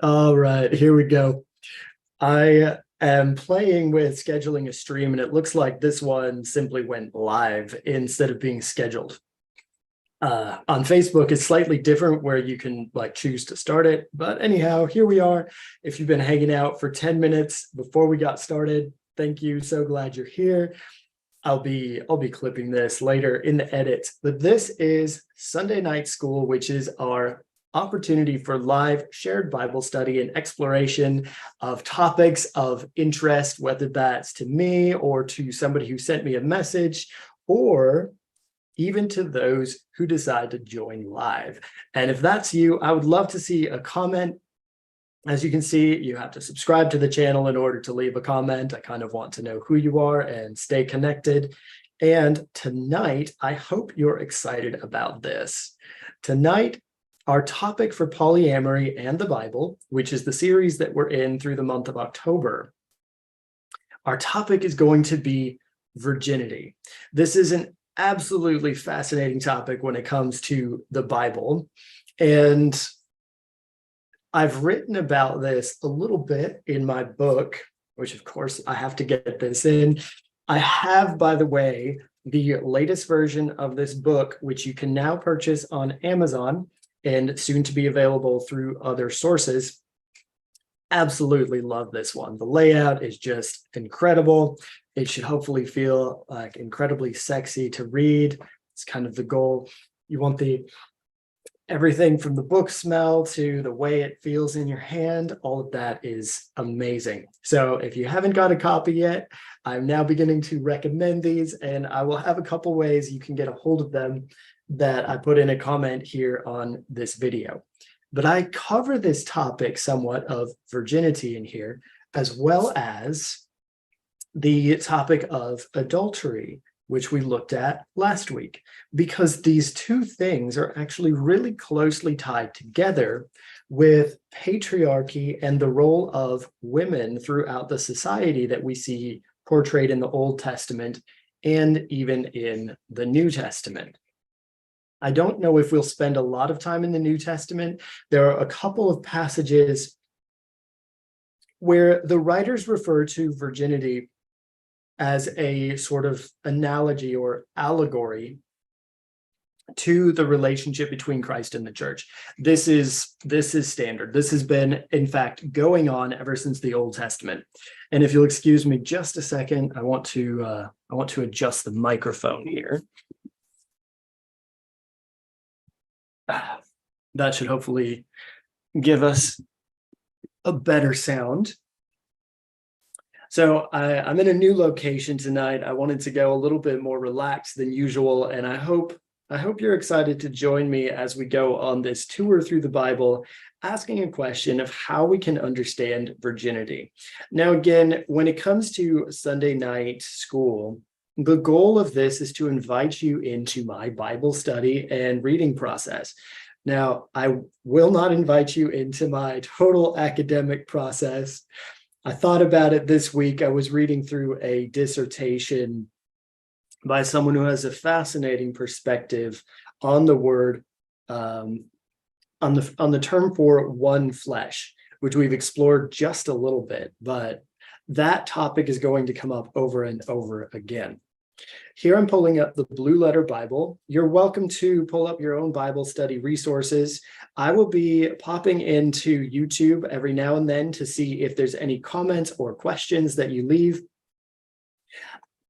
All right, here we go. I am playing with scheduling a stream, and it looks like this one simply went live instead of being scheduled. On Facebook, it's slightly different where you can choose to start it. But anyhow, here we are. If you've been hanging out for 10 minutes before we got started, thank you. So glad you're here. I'll be clipping this later in the edit, but this is Sunday Night School, which is our opportunity for live shared Bible study and exploration of topics of interest, whether that's to me or to somebody who sent me a message, or even to those who decide to join live. And if that's you, I would love to see a comment. As you can see, you have to subscribe to the channel in order to leave a comment. I kind of want to know who you are and stay connected. And tonight, I hope you're excited about this. Tonight, our topic for polyamory and the Bible, which is the series that we're in through the month of October, our topic is going to be virginity. This is an absolutely fascinating topic when it comes to the Bible. And I've written about this a little bit in my book, which of course I have to get this in. I have, by the way, the latest version of this book, which you can now purchase on Amazon and soon to be available through other sources. Absolutely love this one. The layout is just incredible. It should hopefully feel like incredibly sexy to read. It's kind of the goal. You want everything from the book smell to the way it feels in your hand, all of that is amazing. So if you haven't got a copy yet, I'm now beginning to recommend these, and I will have a couple ways you can get a hold of them that I put in a comment here on this video. But I cover this topic somewhat of virginity in here, as well as the topic of adultery, which we looked at last week, because these two things are actually really closely tied together with patriarchy and the role of women throughout the society that we see portrayed in the Old Testament and even in the New Testament. I don't know if we'll spend a lot of time in the New Testament. There are a couple of passages where the writers refer to virginity as a sort of analogy or allegory to the relationship between Christ and the church. This is standard. This has been, in fact, going on ever since the Old Testament. And if you'll excuse me just a second, I want to adjust the microphone here. That should hopefully give us a better sound. So I'm in a new location tonight. I wanted to go a little bit more relaxed than usual, and I hope you're excited to join me as we go on this tour through the Bible, asking a question of how we can understand virginity. Now, again, when it comes to Sunday night school, the goal of this is to invite you into my Bible study and reading process. Now, I will not invite you into my total academic process. I thought about it this week. I was reading through a dissertation by someone who has a fascinating perspective on the word, on the term for one flesh, which we've explored just a little bit, but that topic is going to come up over and over again. Here I'm pulling up the Blue Letter Bible. You're welcome to pull up your own Bible study resources. I will be popping into YouTube every now and then to see if there's any comments or questions that you leave.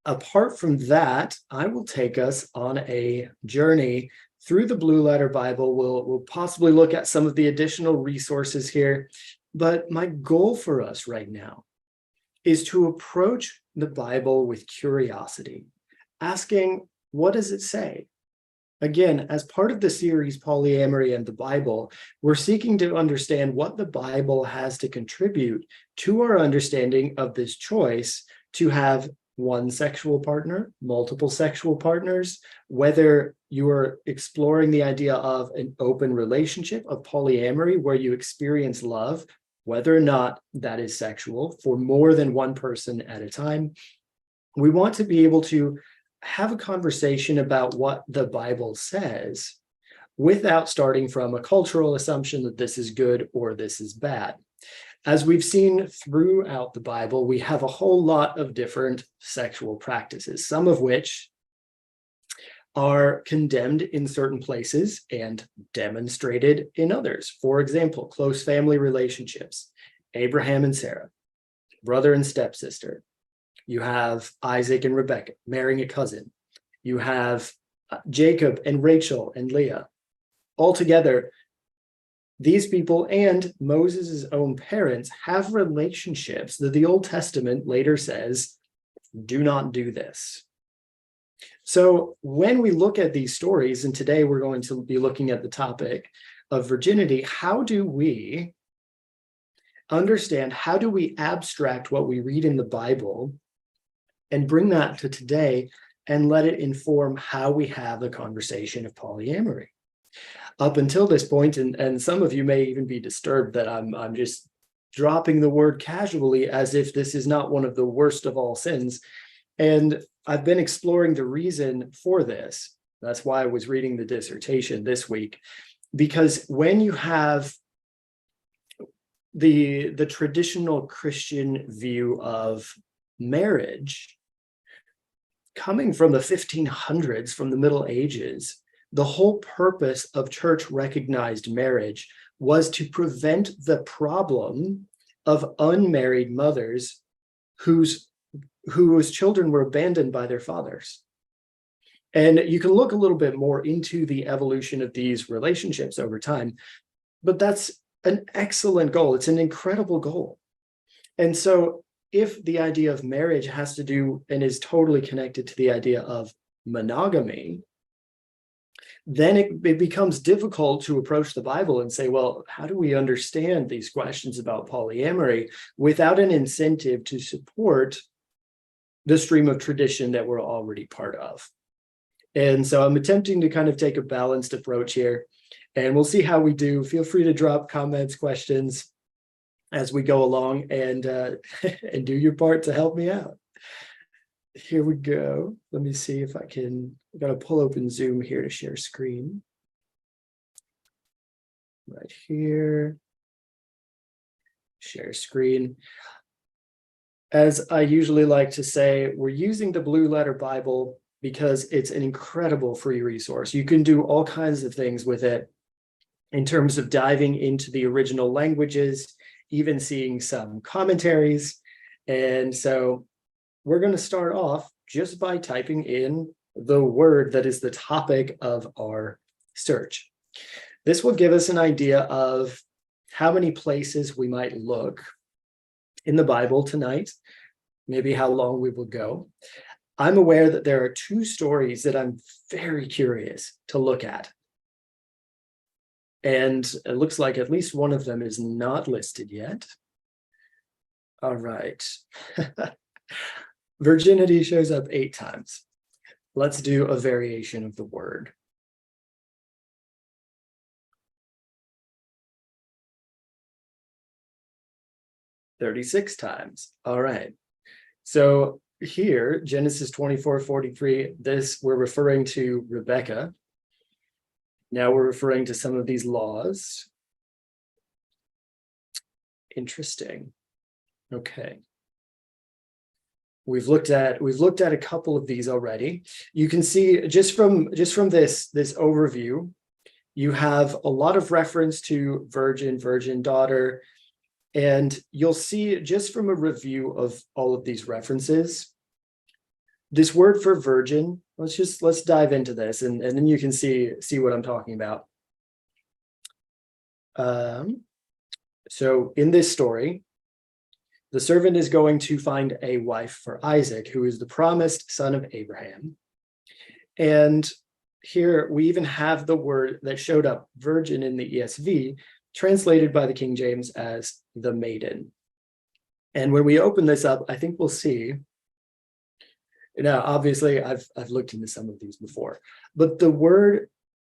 Apart from that, I will take us on a journey through the Blue Letter Bible. We'll possibly look at some of the additional resources here, but my goal for us right now is to approach the Bible with curiosity, asking, what does it say? Again, as part of the series Polyamory and the Bible, we're seeking to understand what the Bible has to contribute to our understanding of this choice to have one sexual partner, multiple sexual partners, whether you are exploring the idea of an open relationship of polyamory where you experience love, whether or not that is sexual for more than one person at a time. We want to be able to have a conversation about what the Bible says, without starting from a cultural assumption that this is good or this is bad. As we've seen throughout the Bible, we have a whole lot of different sexual practices, some of which are condemned in certain places and demonstrated in others. For example, close family relationships, Abraham and Sarah, brother and stepsister. You have Isaac and Rebekah marrying a cousin. You have Jacob and Rachel and Leah. Altogether, these people and Moses' own parents have relationships that the Old Testament later says, do not do this. So when we look at these stories, and today we're going to be looking at the topic of virginity, how do we understand, how do we abstract what we read in the Bible and bring that to today and let it inform how we have the conversation of polyamory? Up until this point, and some of you may even be disturbed that I'm just dropping the word casually as if this is not one of the worst of all sins. And I've been exploring the reason for this. That's why I was reading the dissertation this week, because when you have the traditional Christian view of marriage coming from the 1500s, from the Middle Ages, the whole purpose of church recognized marriage was to prevent the problem of unmarried mothers whose children were abandoned by their fathers. And you can look a little bit more into the evolution of these relationships over time, but that's an excellent goal. It's an incredible goal. And so if the idea of marriage has to do and is totally connected to the idea of monogamy, then it becomes difficult to approach the Bible and say, well, how do we understand these questions about polyamory without an incentive to support the stream of tradition that we're already part of? And so I'm attempting to kind of take a balanced approach here, and we'll see how we do. Feel free to drop comments, questions as we go along, and and do your part to help me out. Here we go. Let me see if I can, I've got to pull open Zoom here to share screen. Right here. Share screen. As I usually like to say, we're using the Blue Letter Bible because it's an incredible free resource. You can do all kinds of things with it in terms of diving into the original languages, even seeing some commentaries. And so we're going to start off just by typing in the word that is the topic of our search. This will give us an idea of how many places we might look in the Bible tonight, maybe how long we will go. I'm aware that there are two stories that I'm very curious to look at. And it looks like at least one of them is not listed yet. All right. Virginity shows up 8 times. Let's do a variation of the word. "36 times. All right. So here, Genesis 24:43, this we're referring to Rebekah. Now we're referring to some of these laws. Interesting. Okay. We've looked at a couple of these already. You can see just from this overview, you have a lot of reference to virgin daughter, and you'll see just from a review of all of these references, this word for virgin, let's dive into this, and then you can see what I'm talking about. So in this story, the servant is going to find a wife for Isaac, who is the promised son of Abraham. And here we even have the word that showed up, virgin, in the ESV, translated by the King James as the maiden. And when we open this up, I think we'll see, now obviously I've looked into some of these before, but the word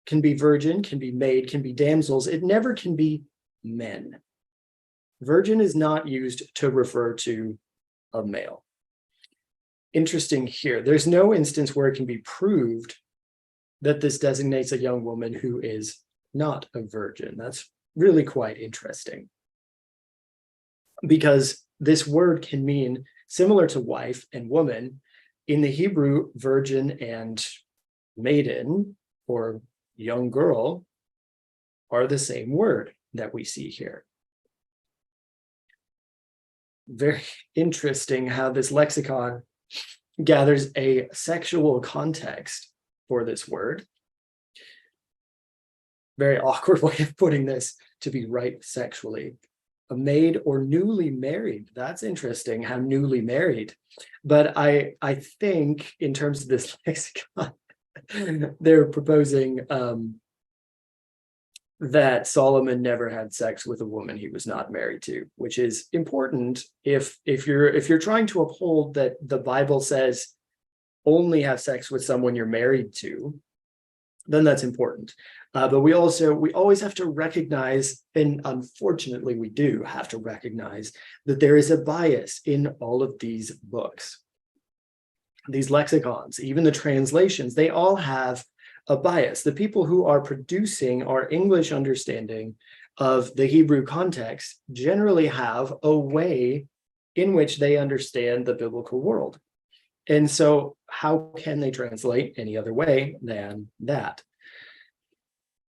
can be virgin, can be maid, can be damsels. It never can be men. Virgin is not used to refer to a male. Interesting here. There's no instance where it can be proved that this designates a young woman who is not a virgin. That's really quite interesting, because this word can mean, similar to wife and woman, in the Hebrew, virgin and maiden or young girl are the same word that we see here. Very interesting how this lexicon gathers a sexual context for this word. Very awkward way of putting this, to be right sexually. A maid or newly married. That's interesting, how newly married. But I think in terms of this lexicon, they're proposing that Solomon never had sex with a woman he was not married to, which is important if you're trying to uphold that the Bible says only have sex with someone you're married to, then that's important. But we always have to recognize, and unfortunately we do have to recognize, that there is a bias in all of these books. These lexicons, even the translations, they all have a bias. The people who are producing our English understanding of the Hebrew context generally have a way in which they understand the biblical world. And so how can they translate any other way than that?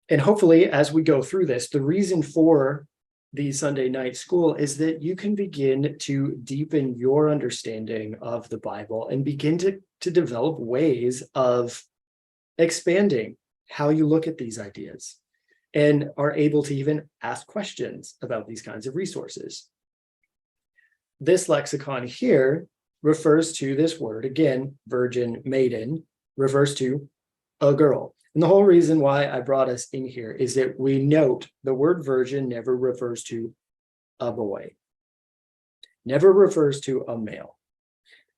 And hopefully, as we go through this, the reason for the Sunday night school is that you can begin to deepen your understanding of the Bible and begin to develop ways of expanding how you look at these ideas, and are able to even ask questions about these kinds of resources. This lexicon here refers to this word, again, virgin, maiden, refers to a girl. And the whole reason why I brought us in here is that we note the word virgin never refers to a boy, never refers to a male.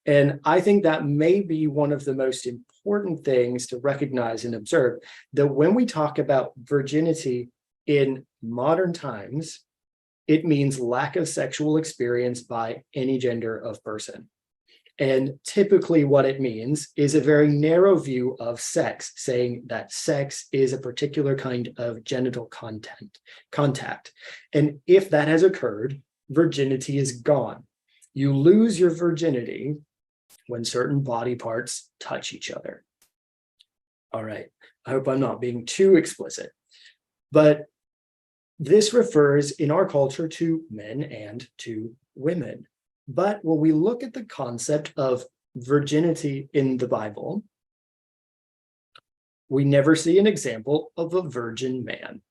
And I think that may be one of the most important things to recognize and observe, that when we talk about virginity in modern times, it means lack of sexual experience by any gender of person. And typically what it means is a very narrow view of sex, saying that sex is a particular kind of genital contact. And if that has occurred, virginity is gone. You lose your virginity when certain body parts touch each other. All right, I hope I'm not being too explicit, but this refers in our culture to men and to women. But when we look at the concept of virginity in the Bible, we never see an example of a virgin man.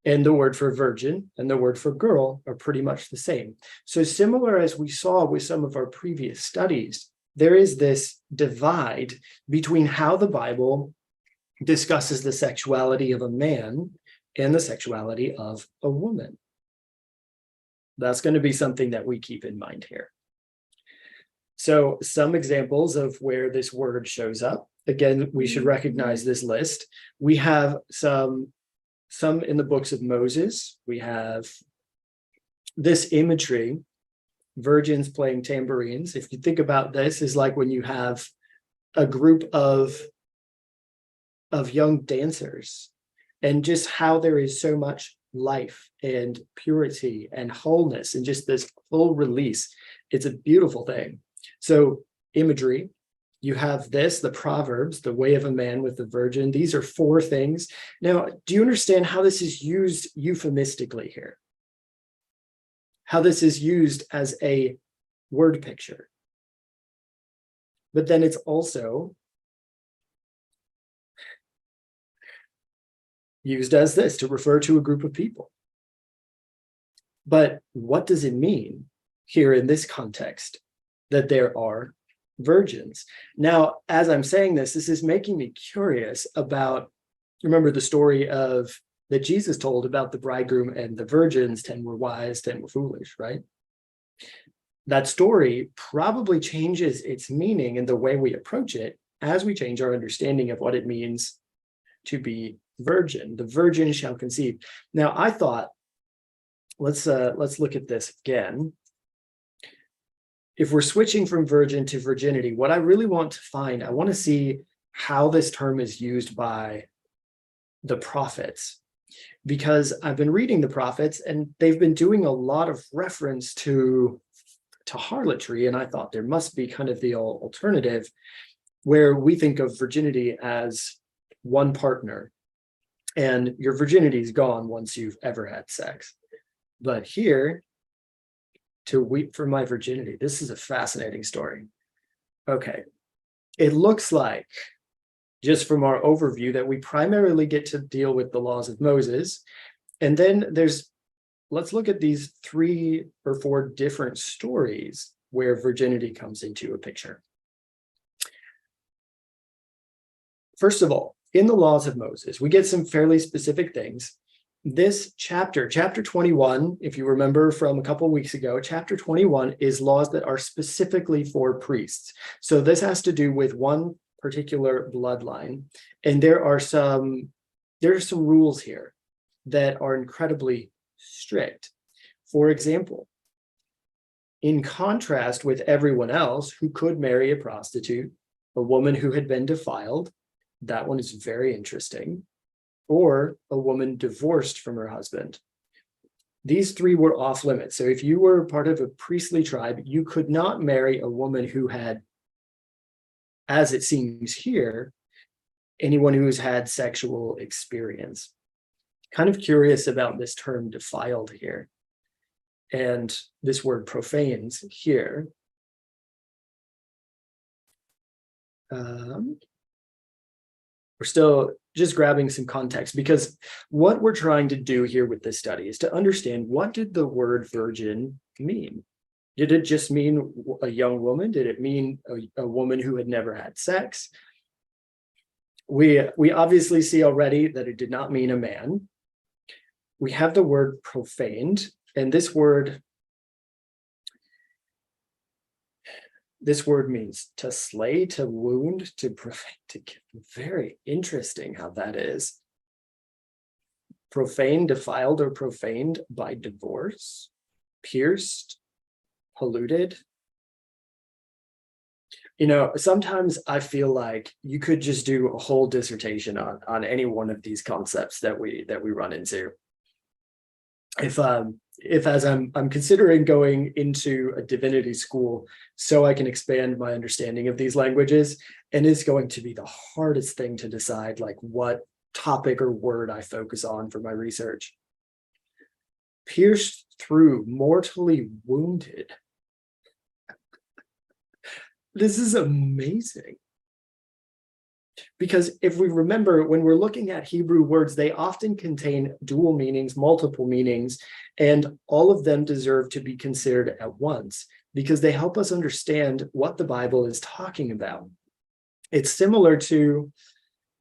And the word for virgin and the word for girl are pretty much the same. So similar as we saw with some of our previous studies, there is this divide between how the Bible discusses the sexuality of a man and the sexuality of a woman. That's going to be something that we keep in mind here. So some examples of where this word shows up. Again, we should recognize this list. We have some in the books of Moses. We have this imagery, virgins playing tambourines. If you think about this, is like when you have a group of young dancers, and just how there is so much life and purity and wholeness and just this full release. It's a beautiful thing. So imagery, you have this, the Proverbs, the way of a man with the virgin. These are 4 things. Now, do you understand how this is used euphemistically here? How this is used as a word picture. But then it's also used as this to refer to a group of people. But what does it mean here in this context that there are virgins? Now, as I'm saying this is making me curious about, remember the story of that Jesus told about the bridegroom and the virgins, 10 were wise, 10 were foolish, right? That story probably changes its meaning in the way we approach it as we change our understanding of what it means to be virgin. The virgin shall conceive. Now, I thought, let's look at this again. If we're switching from virgin to virginity, what I really want to find, I want to see how this term is used by the prophets, because I've been reading the prophets and they've been doing a lot of reference to harlotry, and I thought there must be kind of the alternative where we think of virginity as one partner, and your virginity is gone once you've ever had sex. But here, to weep for my virginity, this is a fascinating story. Okay, it looks like, just from our overview, that we primarily get to deal with the laws of Moses. And then let's look at these 3 or 4 different stories where virginity comes into a picture. First of all, in the laws of Moses, we get some fairly specific things. This chapter 21, if you remember from a couple of weeks ago, chapter 21 is laws that are specifically for priests. So this has to do with one particular bloodline. And there are some rules here that are incredibly strict. For example, in contrast with everyone else who could marry a prostitute, a woman who had been defiled, that one is very interesting, or a woman divorced from her husband. These 3 were off limits. So if you were part of a priestly tribe, you could not marry a woman who had, as it seems here, anyone who's had sexual experience. Kind of curious about this term defiled here. And this word profanes here. We're still just grabbing some context, because what we're trying to do here with this study is to understand, what did the word virgin mean? Did it just mean a young woman? Did it mean a woman who had never had sex? We obviously see already that it did not mean a man. We have the word profaned, and this word means to slay, to wound, to profane, to kill. Very interesting how that is. Profane, defiled, or profaned by divorce, pierced, polluted. You know, sometimes I feel like you could just do a whole dissertation on any one of these concepts that we run into. If as I'm considering going into a divinity school so I can expand my understanding of these languages, and it's going to be the hardest thing to decide, like, what topic or word I focus on for my research. Pierced through, mortally wounded. This is amazing. Because if we remember, when we're looking at Hebrew words, they often contain dual meanings, multiple meanings, and all of them deserve to be considered at once, because they help us understand what the Bible is talking about. It's similar to,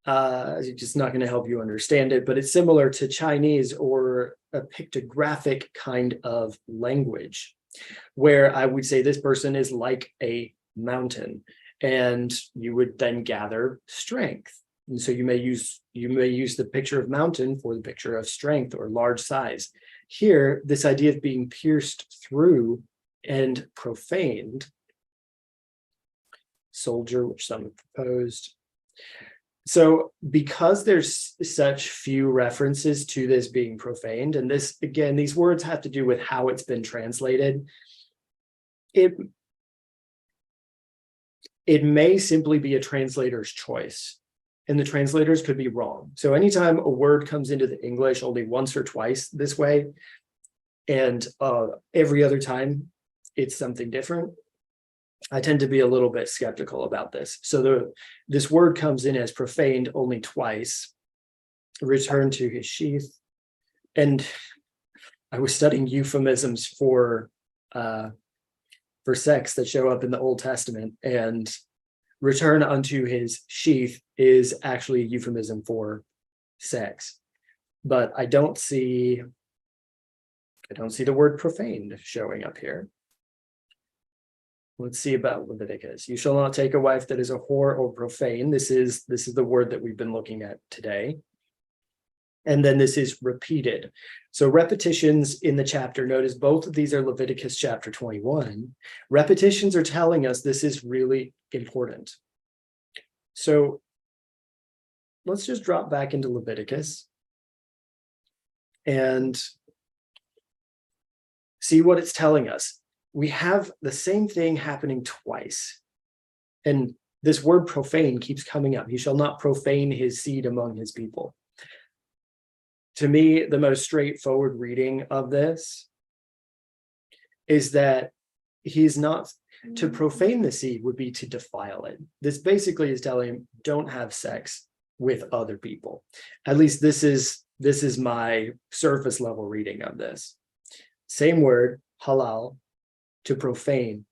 it's just not going to help you understand it, but it's similar to Chinese or a pictographic kind of language, where I would say this person is like a mountain, and you would then gather strength. And so you may use the picture of mountain for the picture of strength or large size. Here, this idea of being pierced through and profaned, soldier, which some have proposed. So because there's such few references to this being profaned, and this, again, these words have to do with how it's been translated, it may simply be a translator's choice, and the translators could be wrong. So anytime a word comes into the English only once or twice this way, and every other time it's something different, I tend to be a little bit skeptical about this. So this word comes in as profaned only twice, return to his sheath. And I was studying euphemisms for sex that show up in the Old Testament, and return unto his sheath is actually a euphemism for sex. But I don't see the word profaned showing up here. Let's see about Leviticus. You shall not take a wife that is a whore or profane. This is the word that we've been looking at today. And then this is repeated. So repetitions in the chapter, notice both of these are Leviticus chapter 21. Repetitions are telling us this is really important. So let's just drop back into Leviticus and see what it's telling us. We have the same thing happening twice. And this word profane keeps coming up. He shall not profane his seed among his people. To me, the most straightforward reading of this is that he's not, to profane the seed would be to defile it. This basically is telling him, don't have sex with other people. At least this is my surface level reading of this. Same word, halal, to profane.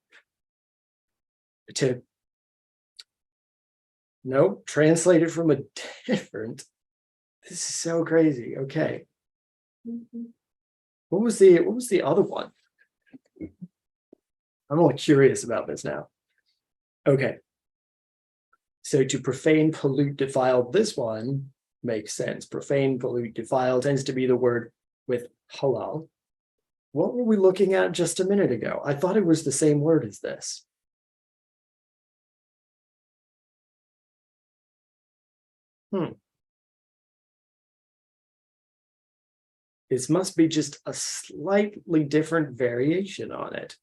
Nope, translated from a different. This is so crazy. Okay. What was the other one? I'm all curious about this now. Okay. So to profane, pollute, defile, this one makes sense. Profane, pollute, defile tends to be the word with halal. What were we looking at just a minute ago? I thought it was the same word as this. This must be just a slightly different variation on it.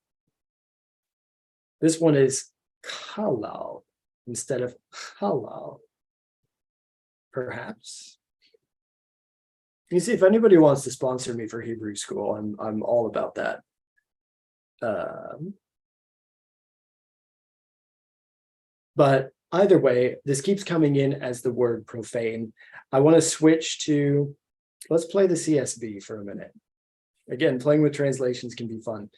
This one is halal instead of halal, perhaps. You see, if anybody wants to sponsor me for Hebrew school, I'm all about that. But either way, this keeps coming in as the word profane. I want to switch to, let's play the CSB for a minute. Again, playing with translations can be fun.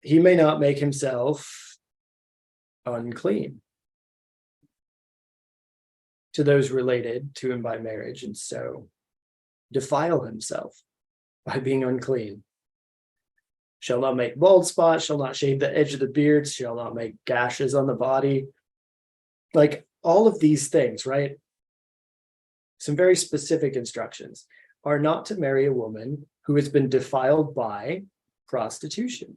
He may not make himself unclean to those related to him by marriage, and so defile himself by being unclean. Shall not make bald spots, shall not shave the edge of the beard, shall not make gashes on the body. Like all of these things, right? Some very specific instructions are not to marry a woman who has been defiled by prostitution.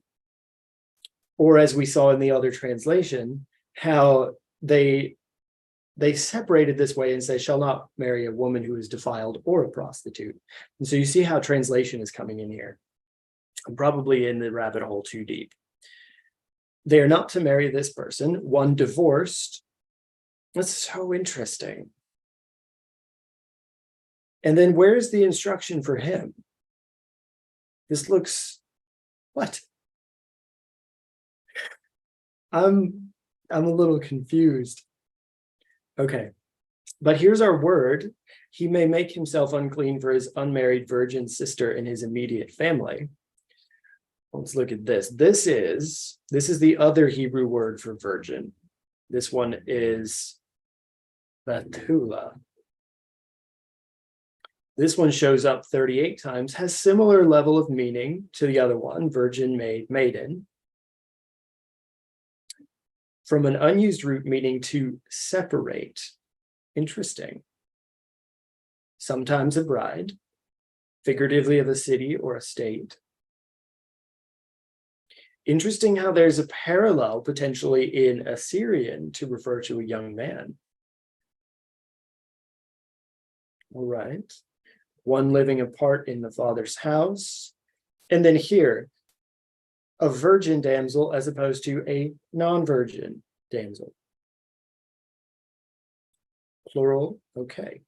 Or as we saw in the other translation, how they separated this way and say, shall not marry a woman who is defiled or a prostitute. And so you see how translation is coming in here. I'm probably in the rabbit hole too deep. They are not to marry this person, one divorced. That's so interesting. And then where's the instruction for him? This looks, what? I'm a little confused. Okay, but here's our word. He may make himself unclean for his unmarried virgin sister in his immediate family. Let's look at this. This is the other Hebrew word for virgin. This one is Bethula. This one shows up 38 times, has similar level of meaning to the other one, virgin, maiden. From an unused root meaning to separate. Interesting. Sometimes a bride, figuratively of a city or a state. Interesting how there's a parallel potentially in Assyrian to refer to a young man. All right. One living apart in the father's house. And then here, a virgin damsel as opposed to a non-virgin damsel. Plural, okay.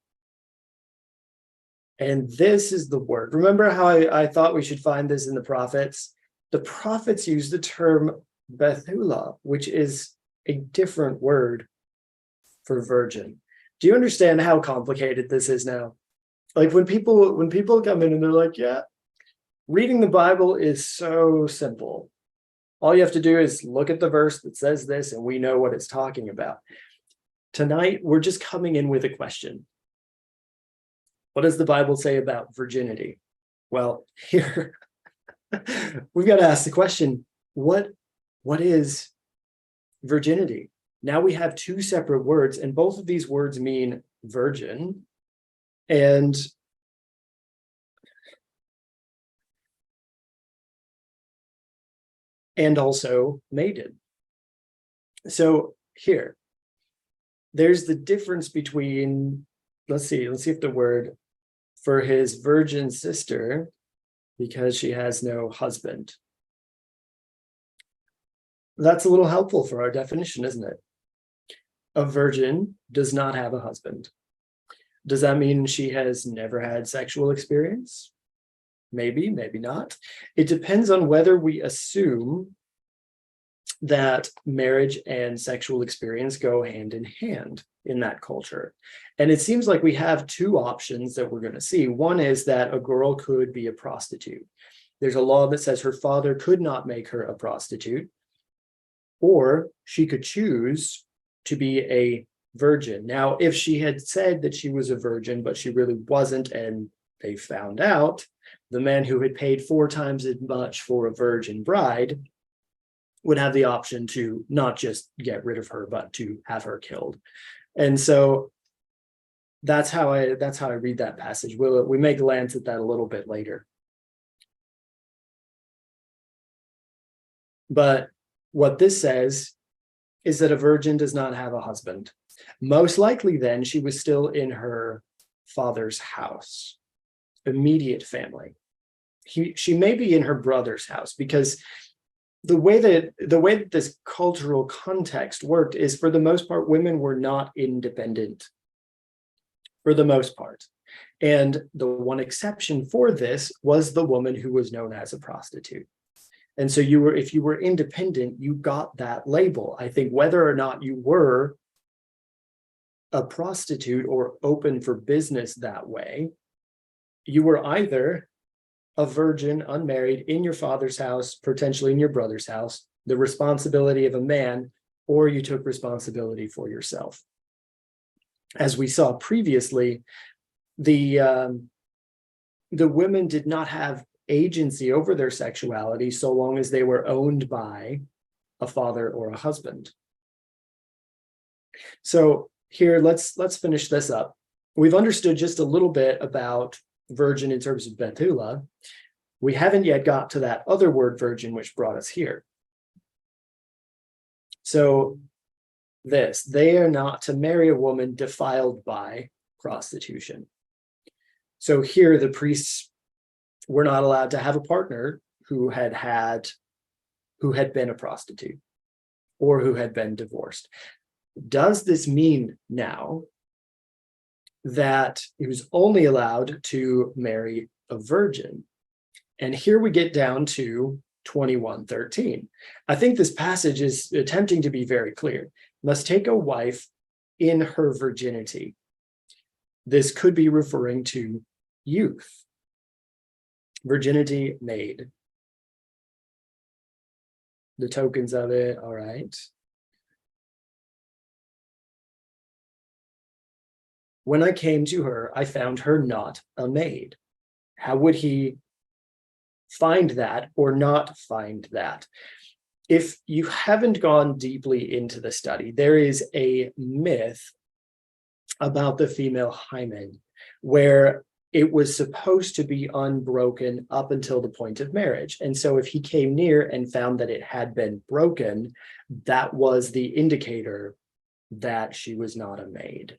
And this is the word. Remember how I thought we should find this in the prophets? The prophets use the term Bethula, which is a different word for virgin. Do you understand how complicated this is now? Like when people come in and they're like, yeah, reading the Bible is so simple. All you have to do is look at the verse that says this and we know what it's talking about. Tonight, we're just coming in with a question. What does the Bible say about virginity? Well, here, we've got to ask the question, what is virginity? Now we have two separate words, and both of these words mean virgin. And also maiden. So here, there's the difference between, let's see if the word for his virgin sister, because she has no husband. That's a little helpful for our definition, isn't it? A virgin does not have a husband. Does that mean she has never had sexual experience? Maybe, maybe not. It depends on whether we assume that marriage and sexual experience go hand in hand in that culture. And it seems like we have two options that we're going to see. One is that a girl could be a prostitute. There's a law that says her father could not make her a prostitute, or she could choose to be a virgin. Now, if she had said that she was a virgin, but she really wasn't, and they found out, the man who had paid 4 times as much for a virgin bride would have the option to not just get rid of her, but to have her killed. And so that's how I read that passage. We may glance at that a little bit later. But what this says is that a virgin does not have a husband. Most likely then she was still in her father's house, immediate family. She may be in her brother's house, because the way that this cultural context worked is, for the most part, women were not independent, for the most part. And the one exception for this was the woman who was known as a prostitute. And so if you were independent, you got that label. I think whether or not you were a prostitute or open for business that way, you were either a virgin, unmarried, in your father's house, potentially in your brother's house, the responsibility of a man, or you took responsibility for yourself. As we saw previously, the women did not have agency over their sexuality so long as they were owned by a father or a husband. So here, let's finish this up. We've understood just a little bit about virgin in terms of Betula. We haven't yet got to that other word virgin, which brought us here. So they are not to marry a woman defiled by prostitution. So here the priests were not allowed to have a partner who had been a prostitute or who had been divorced. Does this mean now that he was only allowed to marry a virgin? And here we get down to 21:13. I think this passage is attempting to be very clear. Must take a wife in her virginity. This could be referring to youth. Virginity made. The tokens of it, all right. When I came to her, I found her not a maid. How would he find that or not find that? If you haven't gone deeply into the study, there is a myth about the female hymen where it was supposed to be unbroken up until the point of marriage. And so if he came near and found that it had been broken, that was the indicator that she was not a maid.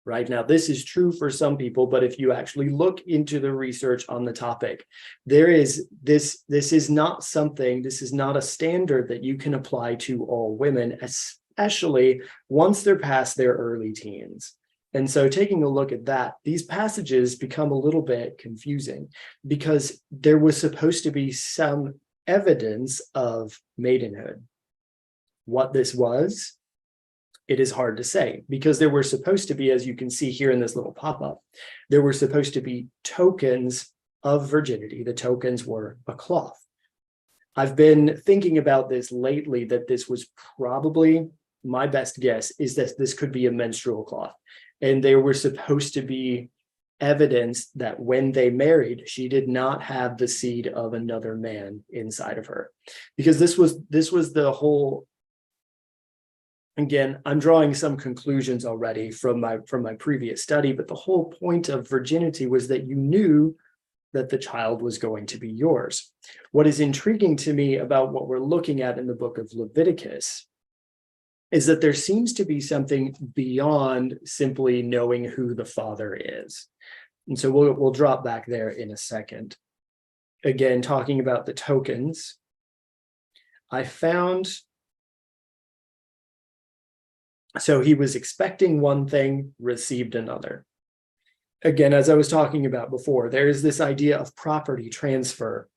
Right now, this is true for some people, but if you actually look into the research on the topic, there is this is not a standard that you can apply to all women, especially once they're past their early teens. And so taking a look at that, these passages become a little bit confusing because there was supposed to be some evidence of maidenhood. What this was, it is hard to say, because there were supposed to be, as you can see here in this little pop-up, there were supposed to be tokens of virginity. The tokens were a cloth. I've been thinking about this lately, that this was probably, my best guess is that this could be a menstrual cloth. And there were supposed to be evidence that when they married, she did not have the seed of another man inside of her. Because this was the whole. Again, I'm drawing some conclusions already from my previous study, but the whole point of virginity was that you knew that the child was going to be yours. What is intriguing to me about what we're looking at in the book of Leviticus is that there seems to be something beyond simply knowing who the father is. And so we'll drop back there in a second. Again, talking about the tokens, I found, so he was expecting one thing, received another. Again, as I was talking about before, there is this idea of property transfer.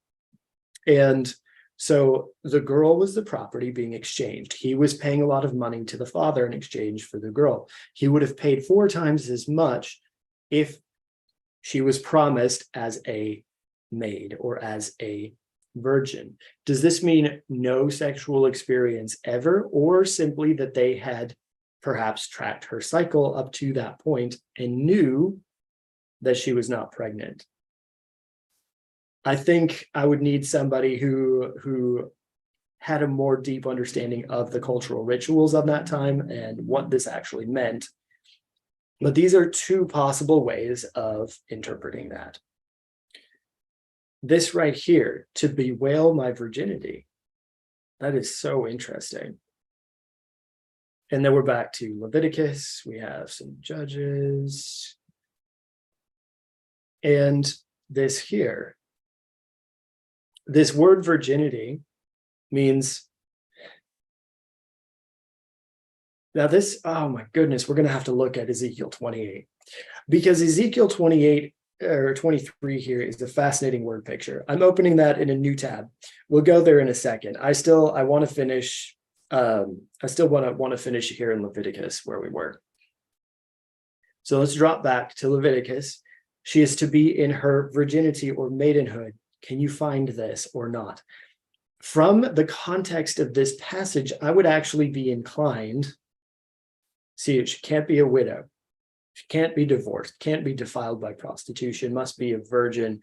And so the girl was the property being exchanged. He was paying a lot of money to the father in exchange for the girl. He would have paid 4 times as much if she was promised as a maid or as a virgin. Does this mean no sexual experience ever, or simply that they had perhaps tracked her cycle up to that point and knew that she was not pregnant? I think I would need somebody who had a more deep understanding of the cultural rituals of that time and what this actually meant. But these are 2 possible ways of interpreting that. This right here, to bewail my virginity, that is so interesting. And then we're back to Leviticus. We have some judges. And this here, this word virginity means, now this, oh my goodness, we're going to have to look at Ezekiel 28, because Ezekiel 28 or 23 here is a fascinating word picture. I'm opening that in a new tab. We'll go there in a second. I want to finish. I still want to finish here in Leviticus where we were. So let's drop back to Leviticus. She is to be in her virginity or maidenhood. Can you find this or not? From the context of this passage, I would actually be inclined. See, she can't be a widow. She can't be divorced, can't be defiled by prostitution, must be a virgin.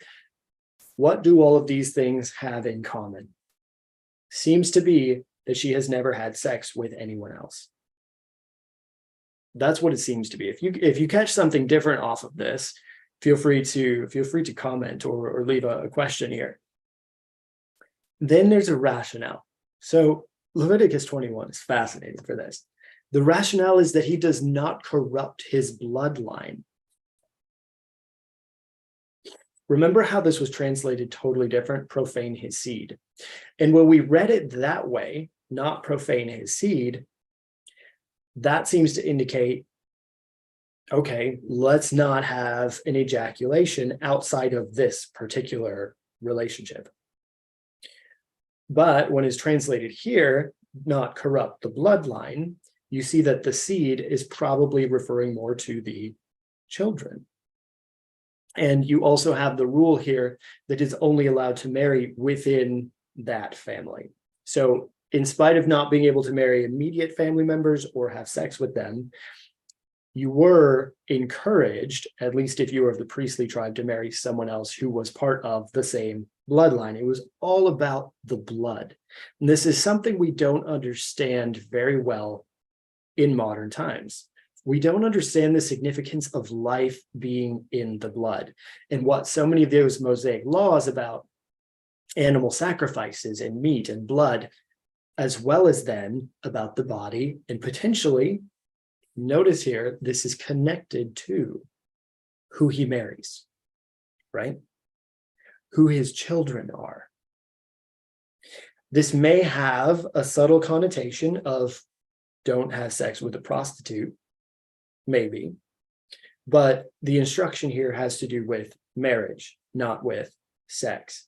What do all of these things have in common? Seems to be that she has never had sex with anyone else. That's what it seems to be. If you catch something different off of this, feel free to comment or leave a question here. Then there's a rationale. So Leviticus 21 is fascinating for this. The rationale is that he does not corrupt his bloodline. Remember how this was translated totally different? Profane his seed. And when we read it that way, not profane his seed, that seems to indicate, okay, let's not have an ejaculation outside of this particular relationship. But when it's translated here, not corrupt the bloodline, you see that the seed is probably referring more to the children. And you also have the rule here that is only allowed to marry within that family. So in spite of not being able to marry immediate family members or have sex with them, you were encouraged, at least if you were of the priestly tribe, to marry someone else who was part of the same bloodline. It was all about the blood. And this is something we don't understand very well in modern times. We don't understand the significance of life being in the blood and what so many of those Mosaic laws about animal sacrifices and meat and blood, as well as then about the body, and potentially, notice here, this is connected to who he marries, right? Who his children are. This may have a subtle connotation of don't have sex with a prostitute, maybe, but the instruction here has to do with marriage, not with sex.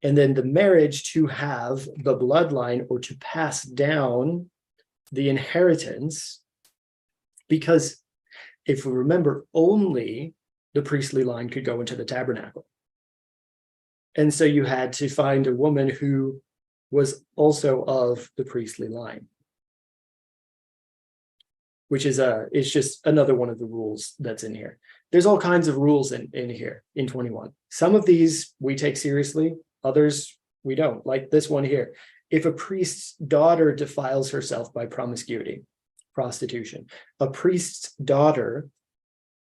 And then the marriage to have the bloodline or to pass down the inheritance, because if we remember, only the priestly line could go into the tabernacle. And so you had to find a woman who was also of the priestly line, which is it's just another one of the rules that's in here. There's all kinds of rules in here in 21. Some of these we take seriously, others we don't, like this one here. If a priest's daughter defiles herself by promiscuity, prostitution, a priest's daughter,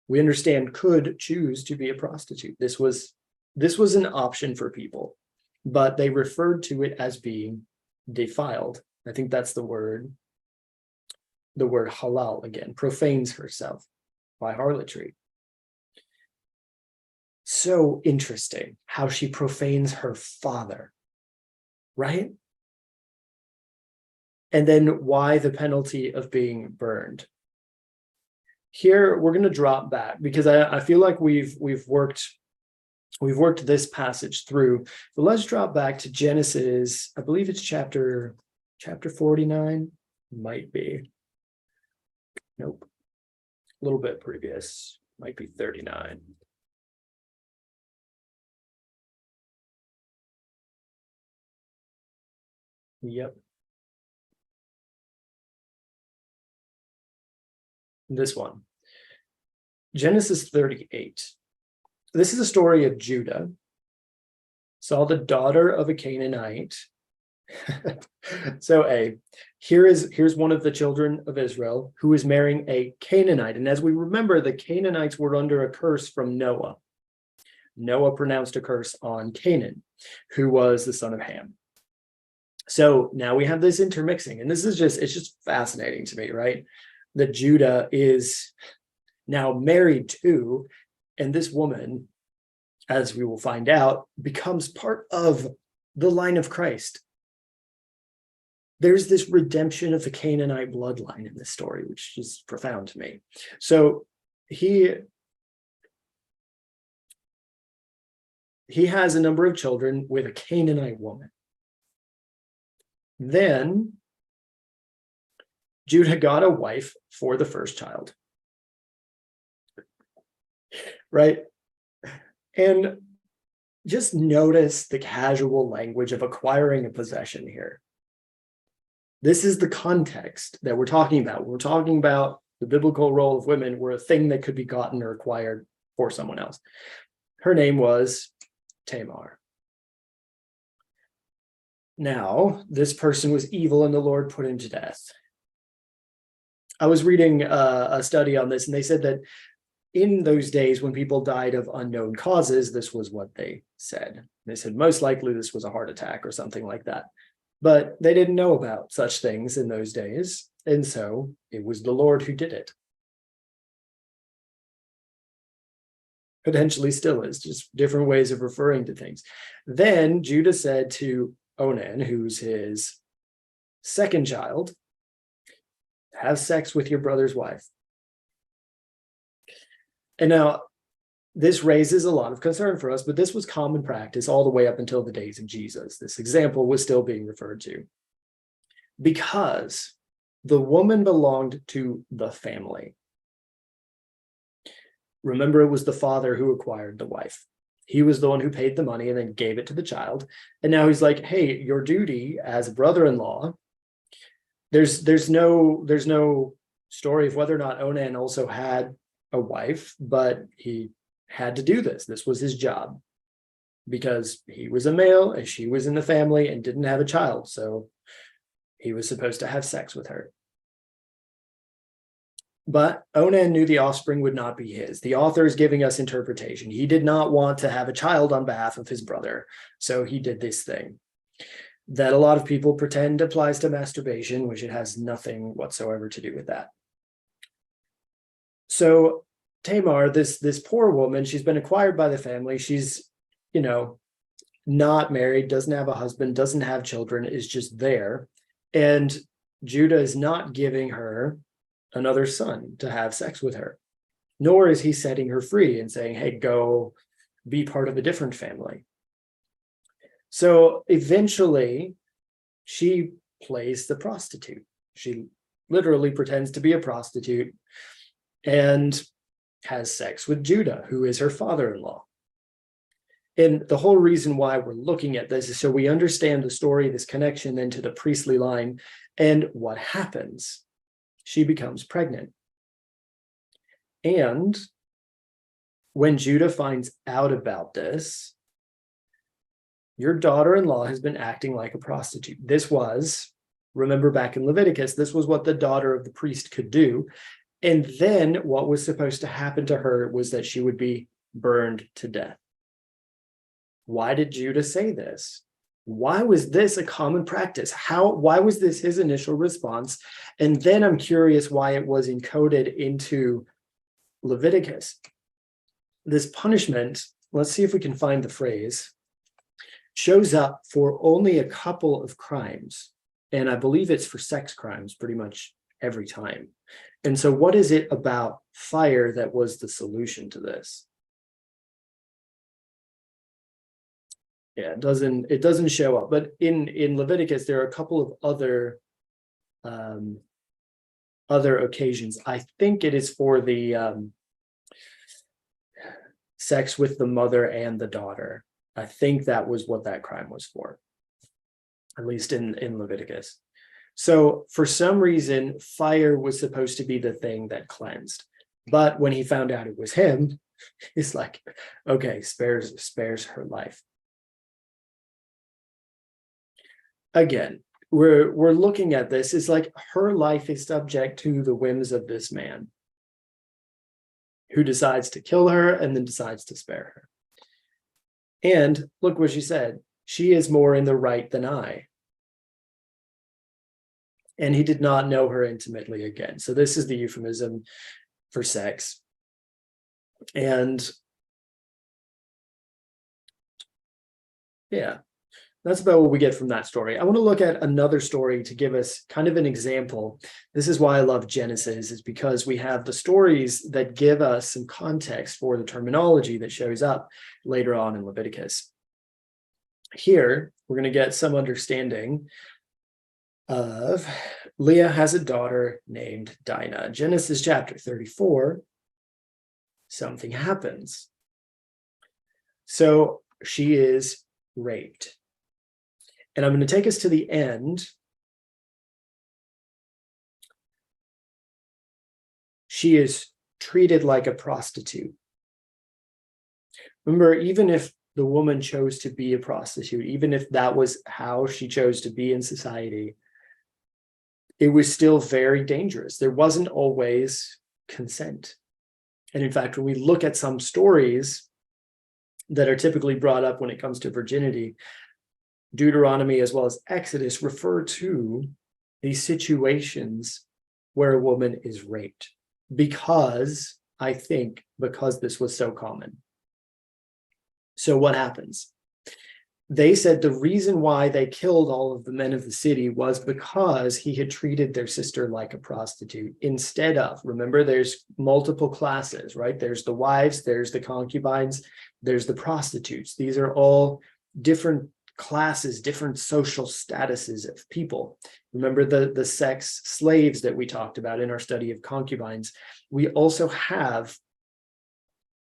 we understand, could choose to be a prostitute. This was an option for people, but they referred to it as being defiled. I think that's the word. the word halal again, profanes herself by harlotry. So interesting how she profanes her father, right? And then why the penalty of being burned. Here we're going to drop back because I feel like we've worked this passage through, but let's drop back to Genesis. I believe it's chapter 49. Might be. Nope. A little bit previous. Might be 39. Yep. This one. Genesis 38. This is a story of Judah. Saw the daughter of a Canaanite. So here's one of the children of Israel who is marrying a Canaanite. And as we remember, the Canaanites were under a curse from Noah. Noah pronounced a curse on Canaan, who was the son of Ham. So now we have this intermixing, and it's just fascinating to me, right? That Judah is now married to, and this woman, as we will find out, becomes part of the line of Christ. There's this redemption of the Canaanite bloodline in this story, which is profound to me. So he has a number of children with a Canaanite woman. Then Judah got a wife for the first child, right? And just notice the casual language of acquiring a possession here. This is the context that we're talking about. We're talking about the biblical role of women were a thing that could be gotten or acquired for someone else. Her name was Tamar. Now, this person was evil and the Lord put him to death. I was reading a study on this, and they said that in those days when people died of unknown causes, this was what they said. They said most likely this was a heart attack or something like that. But they didn't know about such things in those days, and so it was the Lord who did it. Potentially still is, just different ways of referring to things. Then Judah said to Onan, who's his second child, have sex with your brother's wife. And now this raises a lot of concern for us, but this was common practice all the way up until the days of Jesus. This example was still being referred to because the woman belonged to the family. Remember, it was the father who acquired the wife. He was the one who paid the money and then gave it to the child. And now he's like, hey, your duty as a brother-in-law, there's no story of whether or not Onan also had a wife, but he had to do this. This was his job because he was a male and she was in the family and didn't have a child. So he was supposed to have sex with her. But Onan knew the offspring would not be his. The author is giving us interpretation. He did not want to have a child on behalf of his brother. So he did this thing that a lot of people pretend applies to masturbation, which it has nothing whatsoever to do with that. So Tamar, this poor woman, she's been acquired by the family. She's, not married, doesn't have a husband, doesn't have children, is just there. And Judah is not giving her another son to have sex with her, nor is he setting her free and saying, hey, go be part of a different family. So eventually she plays the prostitute. She literally pretends to be a prostitute and has sex with Judah, who is her father-in-law. And the whole reason why we're looking at this is so we understand the story, this connection then to the priestly line, and what happens. She becomes pregnant. And when Judah finds out about this, your daughter-in-law has been acting like a prostitute. This was, remember back in Leviticus, this was what the daughter of the priest could do. And then what was supposed to happen to her was that she would be burned to death. Why did Judah say this? Why was this a common practice? Why was this his initial response? And then I'm curious why it was encoded into Leviticus. This punishment, let's see if we can find the phrase, shows up for only a couple of crimes. And I believe it's for sex crimes pretty much every time. And so what is it about fire that was the solution to this? Yeah, it doesn't show up, but in Leviticus, there are a couple of other occasions. I think it is for the sex with the mother and the daughter. I think that was what that crime was for, at least in Leviticus. So for some reason, fire was supposed to be the thing that cleansed. But when he found out it was him, he's like, okay, spares her life. Again, we're looking at this. It's like her life is subject to the whims of this man who decides to kill her and then decides to spare her. And look what she said. She is more in the right than I. And he did not know her intimately again. So this is the euphemism for sex. And yeah, that's about what we get from that story. I want to look at another story to give us kind of an example. This is why I love Genesis, is because we have the stories that give us some context for the terminology that shows up later on in Leviticus. Here, we're going to get some understanding of Leah has a daughter named Dinah. Genesis chapter 34, something happens. So she is raped. And I'm going to take us to the end. She is treated like a prostitute. Remember, even if the woman chose to be a prostitute, even if that was how she chose to be in society, it was still very dangerous. There wasn't always consent. And in fact, when we look at some stories that are typically brought up when it comes to virginity, Deuteronomy as well as Exodus refer to these situations where a woman is raped because this was so common. So what happens? They said the reason why they killed all of the men of the city was because he had treated their sister like a prostitute instead of, remember, there's multiple classes, right? There's the wives, there's the concubines, there's the prostitutes. These are all different classes, different social statuses of people. Remember the sex slaves that we talked about in our study of concubines. We also have,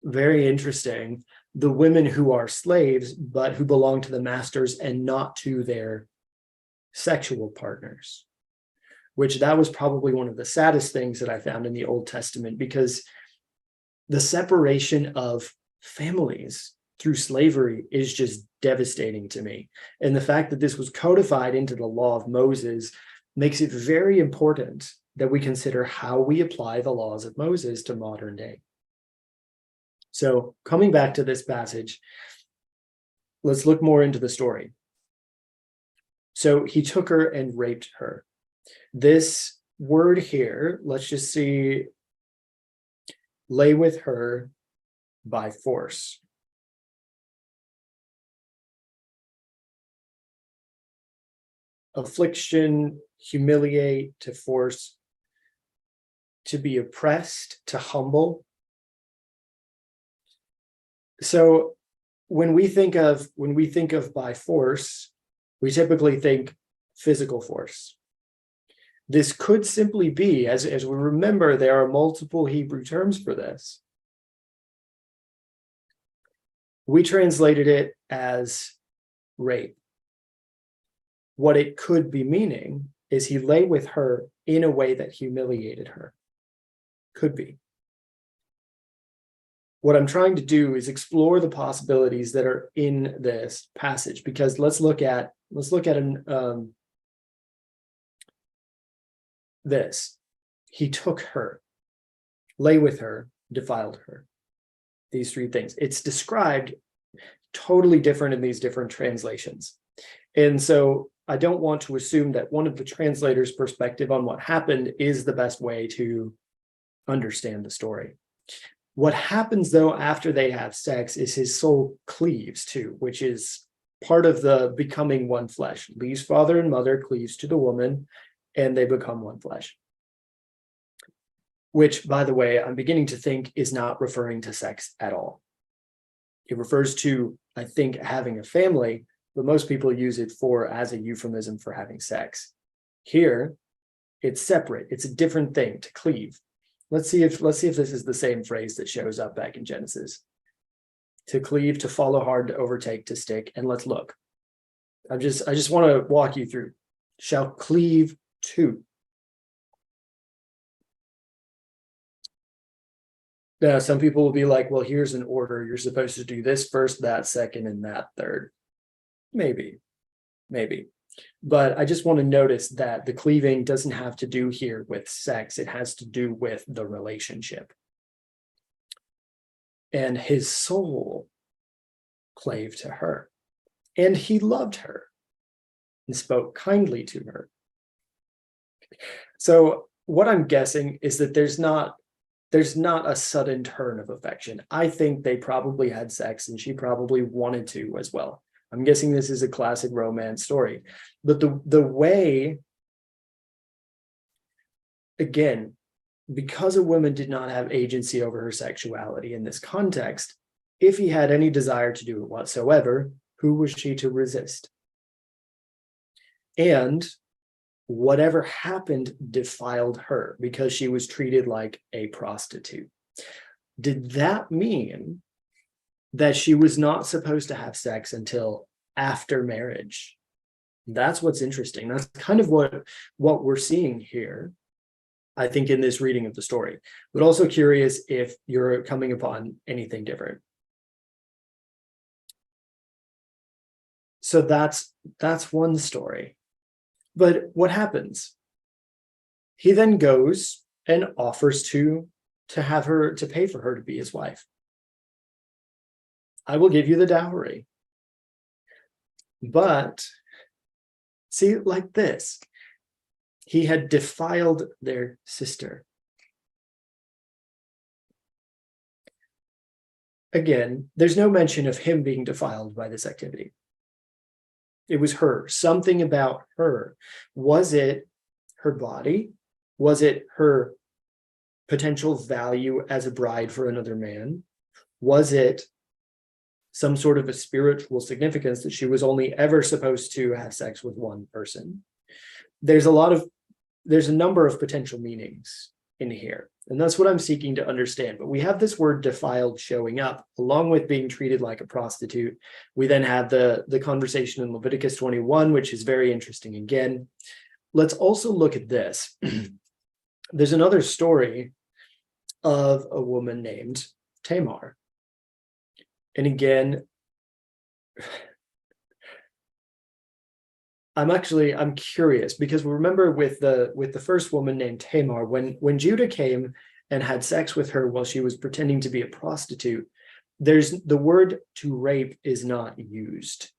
very interesting, the women who are slaves, but who belong to the masters and not to their sexual partners, which that was probably one of the saddest things that I found in the Old Testament, because the separation of families through slavery is just devastating to me. And the fact that this was codified into the law of Moses makes it very important that we consider how we apply the laws of Moses to modern day. So coming back to this passage, let's look more into the story. So he took her and raped her. This word here, let's just see, lay with her by force. Affliction, humiliate, to force, to be oppressed, to humble. So when we think of by force, we typically think physical force. This could simply be, as we remember, there are multiple Hebrew terms for this. We translated it as rape. What it could be meaning is he lay with her in a way that humiliated her. Could be. What I'm trying to do is explore the possibilities that are in this passage, because let's look at this. He took her, lay with her, defiled her. These three things. It's described totally different in these different translations. And so I don't want to assume that one of the translators' perspective on what happened is the best way to understand the story. What happens, though, after they have sex is his soul cleaves too, which is part of the becoming one flesh. Leaves father and mother, cleaves to the woman, and they become one flesh. Which, by the way, I'm beginning to think is not referring to sex at all. It refers to, I think, having a family, but most people use it as a euphemism for having sex. Here, it's separate. It's a different thing, to cleave. Let's see if this is the same phrase that shows up back in Genesis. To cleave, to follow hard, to overtake, to stick, and let's look. I just want to walk you through. Shall cleave to. Now, some people will be like, well, here's an order. You're supposed to do this first, that second, and that third. Maybe. But I just want to notice that the cleaving doesn't have to do here with sex. It has to do with the relationship. And his soul clave to her. And he loved her and spoke kindly to her. So what I'm guessing is that there's not a sudden turn of affection. I think they probably had sex and she probably wanted to as well. I'm guessing this is a classic romance story. But the way, again, because a woman did not have agency over her sexuality in this context, if he had any desire to do it whatsoever, who was she to resist? And whatever happened defiled her because she was treated like a prostitute. Did that mean that she was not supposed to have sex until after marriage? That's what's interesting. That's kind of what we're seeing here, I think, in this reading of the story. But also curious if you're coming upon anything different. So that's one story. But what happens? He then goes and offers to have her, to pay for her to be his wife. I will give you the dowry. But see, like this, he had defiled their sister. Again, there's no mention of him being defiled by this activity. It was her, something about her. Was it her body? Was it her potential value as a bride for another man? Was it some sort of a spiritual significance that she was only ever supposed to have sex with one person? There's a number of potential meanings in here, and that's what I'm seeking to understand. But we have this word defiled showing up along with being treated like a prostitute. We then have the conversation in Leviticus 21, which is very interesting again. Let's also look at this. There's another story of a woman named Tamar. And again, I'm curious, because we remember with the first woman named Tamar, when Judah came and had sex with her while she was pretending to be a prostitute, there's the word to rape is not used.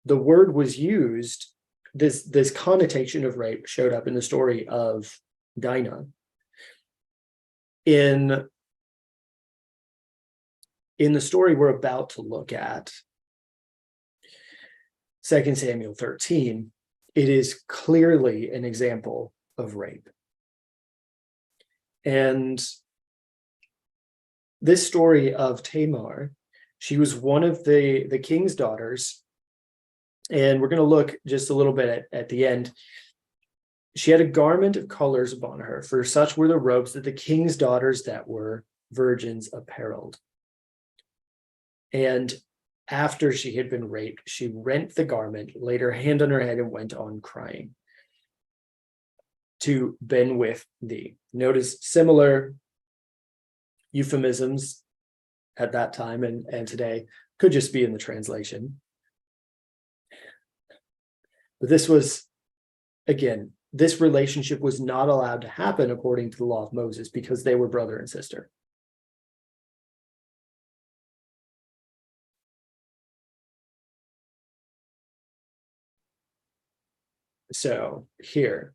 The word was used, this connotation of rape showed up in the story of Dinah. In the story we're about to look at, 2 Samuel 13, it is clearly an example of rape. And this story of Tamar, she was one of the king's daughters, and we're going to look just a little bit at the end. She had a garment of colors upon her, for such were the robes that the king's daughters that were virgins apparelled. And after she had been raped, she rent the garment, laid her hand on her head, and went on crying. To been with thee. Notice similar euphemisms at that time and today, could just be in the translation. But this was, again, this relationship was not allowed to happen according to the law of Moses because they were brother and sister. So here,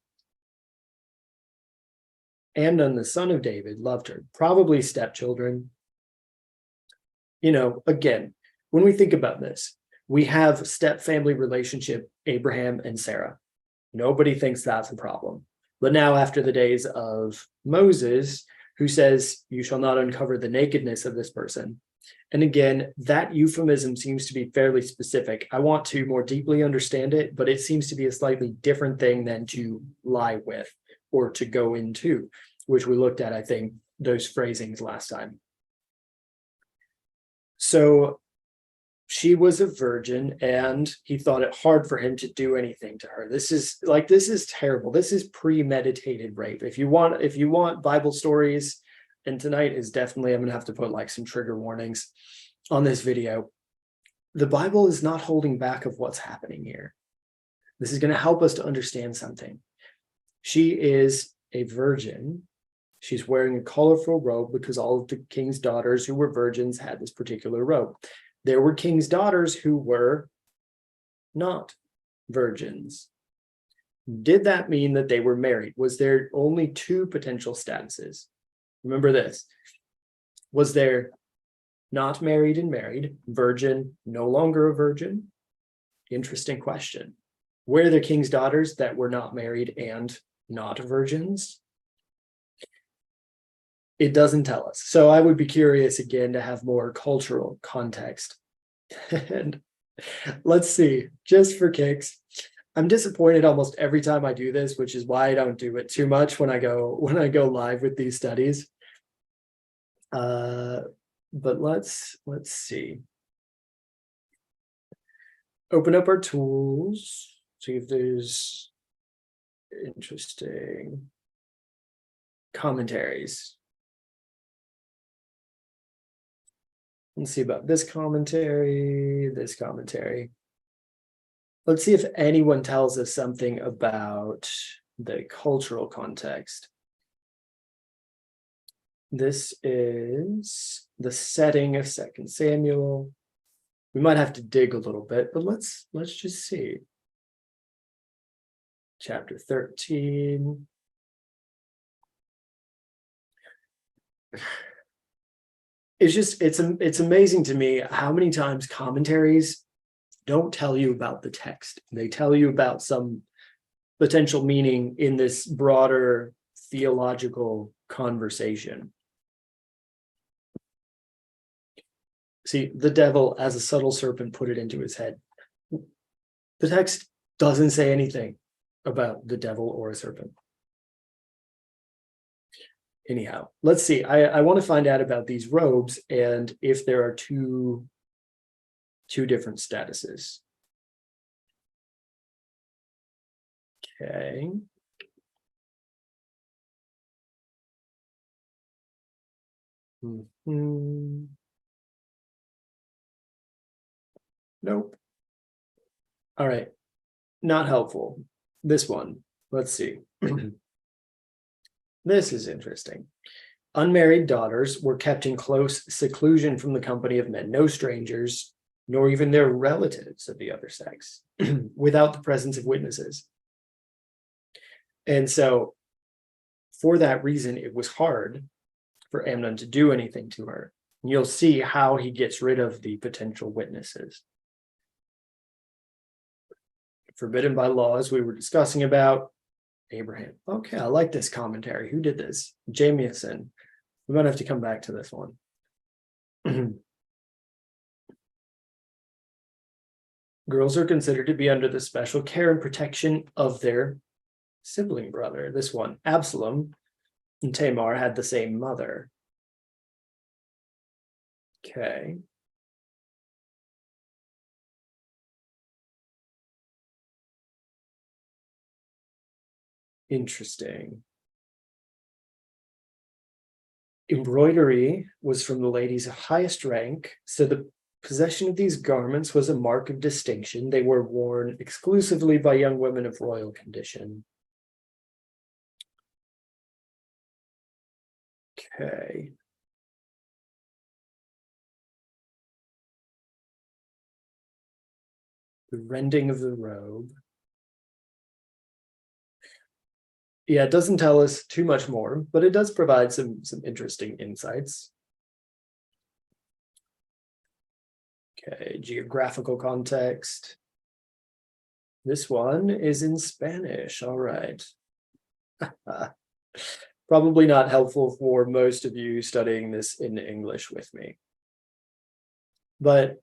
Amnon, the son of David, loved her, probably stepchildren. Again, when we think about this, we have step family relationship, Abraham and Sarah. Nobody thinks that's a problem. But now, after the days of Moses, who says, you shall not uncover the nakedness of this person. And again, that euphemism seems to be fairly specific. I want to more deeply understand it, but it seems to be a slightly different thing than to lie with or to go into, which we looked at, I think, those phrasings last time. So she was a virgin and he thought it hard for him to do anything to her. This is terrible. This is premeditated rape. If you want Bible stories, and tonight is definitely, I'm gonna have to put like some trigger warnings on this video. The Bible is not holding back of what's happening here. This is gonna help us to understand something. She is a virgin. She's wearing a colorful robe because all of the king's daughters who were virgins had this particular robe. There were king's daughters who were not virgins. Did that mean that they were married? Was there only two potential statuses? Remember this. Was there not married and married, virgin, no longer a virgin? Interesting question. Were there king's daughters that were not married and not virgins? It doesn't tell us. So I would be curious again to have more cultural context. And let's see, just for kicks. I'm disappointed almost every time I do this, which is why I don't do it too much when I go live with these studies. But let's see. Open up our tools, see if there's interesting commentaries. Let's see about this commentary, this commentary. Let's see if anyone tells us something about the cultural context. This is the setting of 2 Samuel. We might have to dig a little bit, but let's just see. Chapter 13. It's amazing to me how many times commentaries don't tell you about the text. They tell you about some potential meaning in this broader theological conversation. See, the devil, as a subtle serpent, put it into his head. The text doesn't say anything about the devil or a serpent. Anyhow, let's see. I want to find out about these robes and if there are two different statuses. Okay. Nope. All right. Not helpful. This one. Let's see. This is interesting. Unmarried daughters were kept in close seclusion from the company of men, no strangers, nor even their relatives of the other sex, without the presence of witnesses. And so, for that reason, it was hard for Amnon to do anything to her. And you'll see how he gets rid of the potential witnesses. Forbidden by law, as we were discussing about, Abraham. Okay, I like this commentary. Who did this? Jamieson. We might have to come back to this one. Girls are considered to be under the special care and protection of their sibling brother. This one, Absalom and Tamar had the same mother. Okay. Interesting. Embroidery was from the ladies of highest rank, so the possession of these garments was a mark of distinction. They were worn exclusively by young women of royal condition. Okay. The rending of the robe. Yeah, it doesn't tell us too much more, but it does provide some interesting insights. Okay, geographical context. This one is in Spanish. All right. Probably not helpful for most of you studying this in English with me. But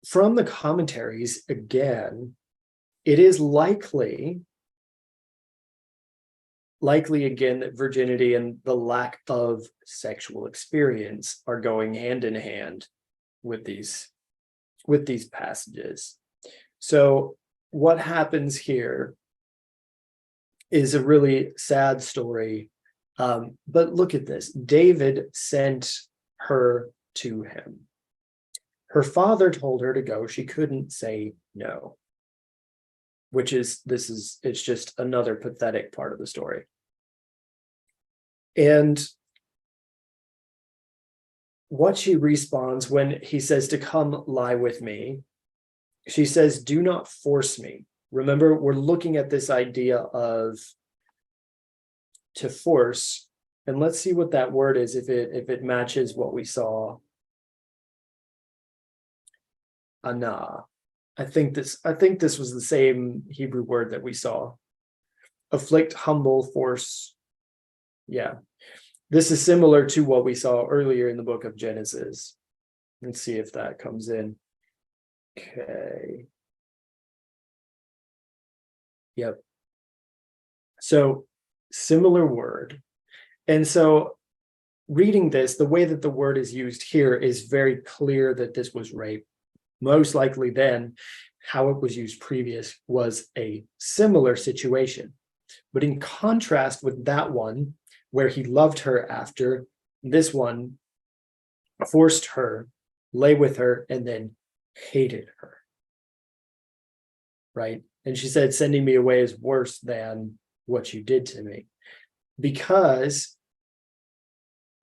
from the commentaries, again, it is likely again that virginity and the lack of sexual experience are going hand in hand with these passages. So what happens here is a really sad story. But look at this. David sent her to him. Her father told her to go. She couldn't say no, it's just another pathetic part of the story. And what she responds when he says to come lie with me, she says, do not force me. Remember, we're looking at this idea of to force, and let's see what that word is, if it matches what we saw. Ana. I think this was the same Hebrew word that we saw. Afflict, humble, force. Yeah. This is similar to what we saw earlier in the book of Genesis. Let's see if that comes in. Okay. Yep. So similar word. And so reading this, the way that the word is used here is very clear that this was rape. Most likely then, how it was used previous was a similar situation. But in contrast with that one, where he loved her after, this one forced her, lay with her, and then hated her. Right? And she said, sending me away is worse than what you did to me. Because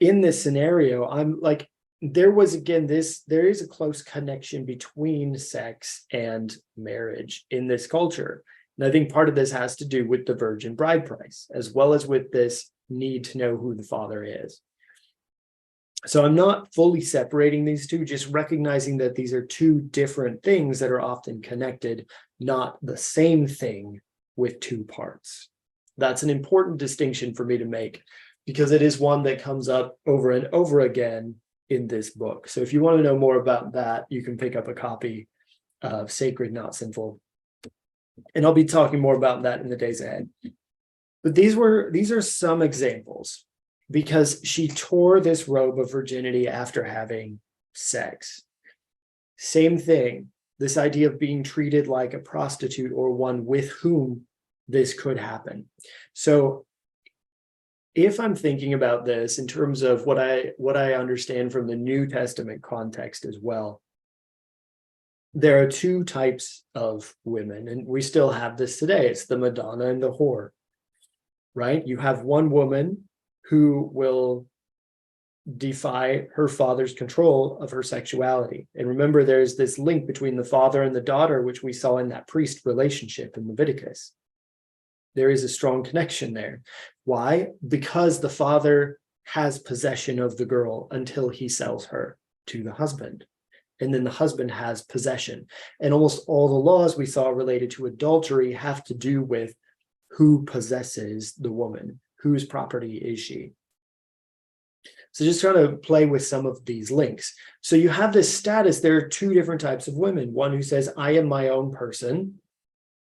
in this scenario, I'm like, there is a close connection between sex and marriage in this culture. And I think part of this has to do with the virgin bride price, as well as with this need to know who the father is. So I'm not fully separating these two, just recognizing that these are two different things that are often connected, not the same thing with two parts. That's an important distinction for me to make, because it is one that comes up over and over again in this book. So if you want to know more about that, you can pick up a copy of Sacred, Not Sinful. And I'll be talking more about that in the days ahead. But these are some examples, because she tore this robe of virginity after having sex. Same thing, this idea of being treated like a prostitute or one with whom this could happen. So if I'm thinking about this in terms of what I understand from the New Testament context as well, there are two types of women, and we still have this today. It's the Madonna and the whore, right? You have one woman who will defy her father's control of her sexuality. And remember, there's this link between the father and the daughter, which we saw in that priest relationship in Leviticus. There is a strong connection there. Why? Because the father has possession of the girl until he sells her to the husband. And then the husband has possession. And almost all the laws we saw related to adultery have to do with who possesses the woman, whose property is she. So just trying to play with some of these links. So you have this status. There are two different types of women. One who says, I am my own person.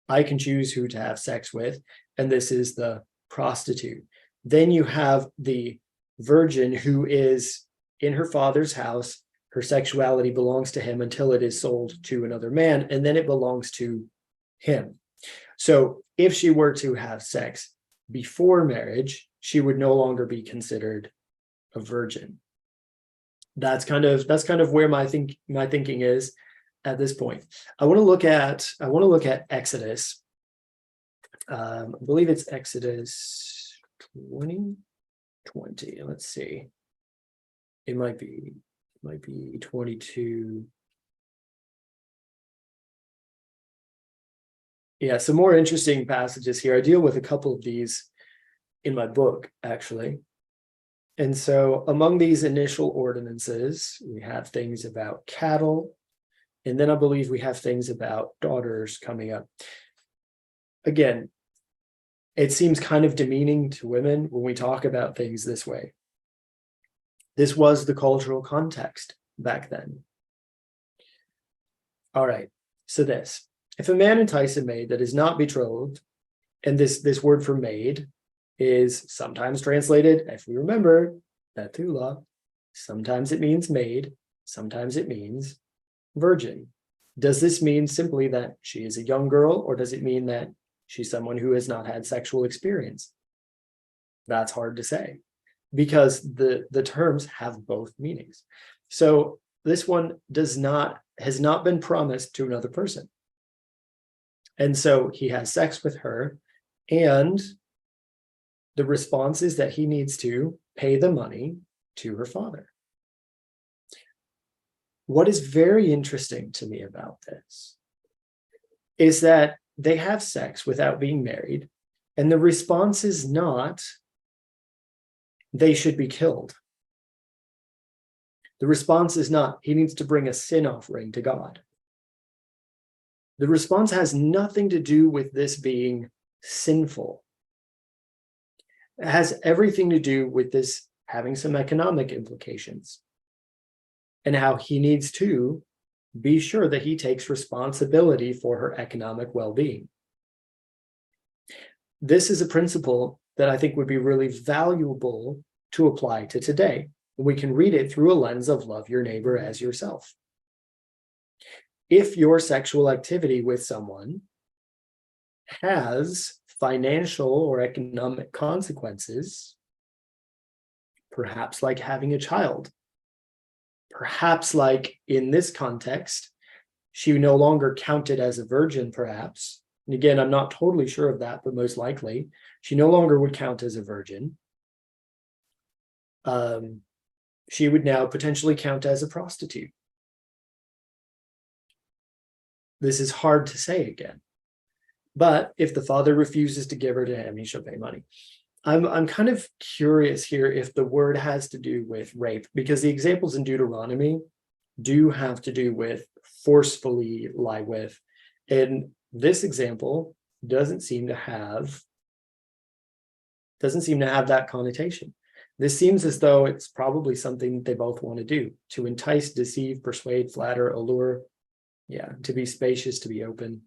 I can choose who to have sex with. And this is the prostitute. Then you have the virgin who is in her father's house. Her sexuality belongs to him until it is sold to another man, and then it belongs to him. So if she were to have sex before marriage, she would no longer be considered a virgin. That's kind of where my thinking is at this point. I want to look at Exodus. I believe it's Exodus 20. Let's see. It might be 22. Yeah, some more interesting passages here. I deal with a couple of these in my book, actually. And so among these initial ordinances, we have things about cattle, and then I believe we have things about daughters coming up. Again, it seems kind of demeaning to women when we talk about things this way. This was the cultural context back then. All right, so this. If a man entice a maid that is not betrothed, and this word for maid is sometimes translated, if we remember, Bethula, sometimes it means maid, sometimes it means virgin. Does this mean simply that she is a young girl, or does it mean that she's someone who has not had sexual experience? That's hard to say, because the terms have both meanings. So this one has not been promised to another person. And so he has sex with her, and the response is that he needs to pay the money to her father. What is very interesting to me about this is that they have sex without being married, and the response is not, they should be killed. The response is not, he needs to bring a sin offering to God. The response has nothing to do with this being sinful. It has everything to do with this having some economic implications, and how he needs to be sure that he takes responsibility for her economic well-being. This is a principle that I think would be really valuable to apply to today. We can read it through a lens of love your neighbor as yourself. If your sexual activity with someone has financial or economic consequences, perhaps like having a child, perhaps like in this context, she no longer counted as a virgin, perhaps. And again, I'm not totally sure of that, but most likely she no longer would count as a virgin. She would now potentially count as a prostitute. This is hard to say again. But if the father refuses to give her to him, he shall pay money. I'm kind of curious here if the word has to do with rape, because the examples in Deuteronomy do have to do with forcefully lie with. And this example doesn't seem to have that connotation. This seems as though it's probably something they both want to do, to entice, deceive, persuade, flatter, allure. Yeah, to be spacious, to be open.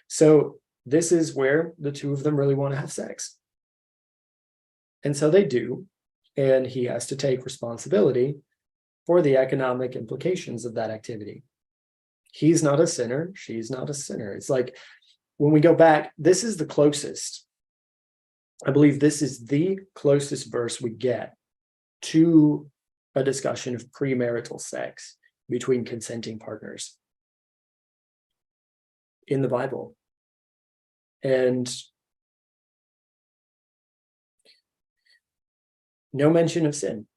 So this is where the two of them really want to have sex. And so they do, and he has to take responsibility for the economic implications of that activity. He's not a sinner, she's not a sinner. It's like, when we go back, this is the closest, I believe this is the closest verse we get to a discussion of premarital sex between consenting partners in the Bible. And no mention of sin.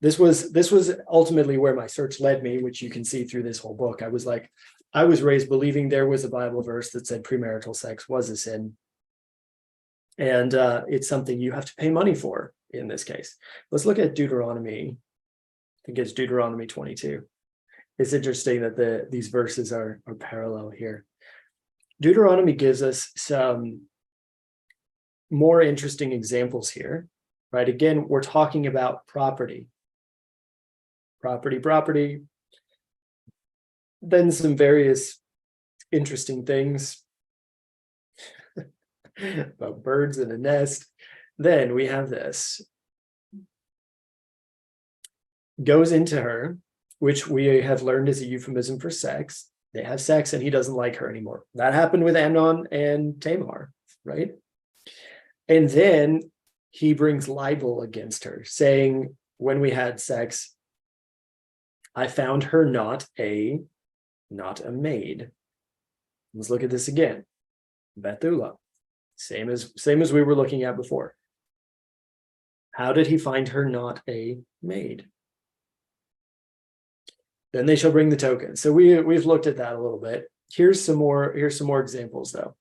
This was ultimately where my search led me, which you can see through this whole book. I was raised believing there was a Bible verse that said premarital sex was a sin. And it's something you have to pay money for in this case. Let's look at Deuteronomy. I think it's Deuteronomy 22. It's interesting that these verses are parallel here. Deuteronomy gives us some more interesting examples here, right? Again, we're talking about property. Property. Then some various interesting things about birds in a nest. Then we have this. Goes into her, which we have learned is a euphemism for sex. They have sex and he doesn't like her anymore. That happened with Amnon and Tamar, right? And then he brings libel against her, saying, when we had sex, I found her not a maid. Let's look at this again. Bethula. Same as we were looking at before. How did he find her not a maid? Then they shall bring the token. So we've looked at that a little bit. Here's some more examples though.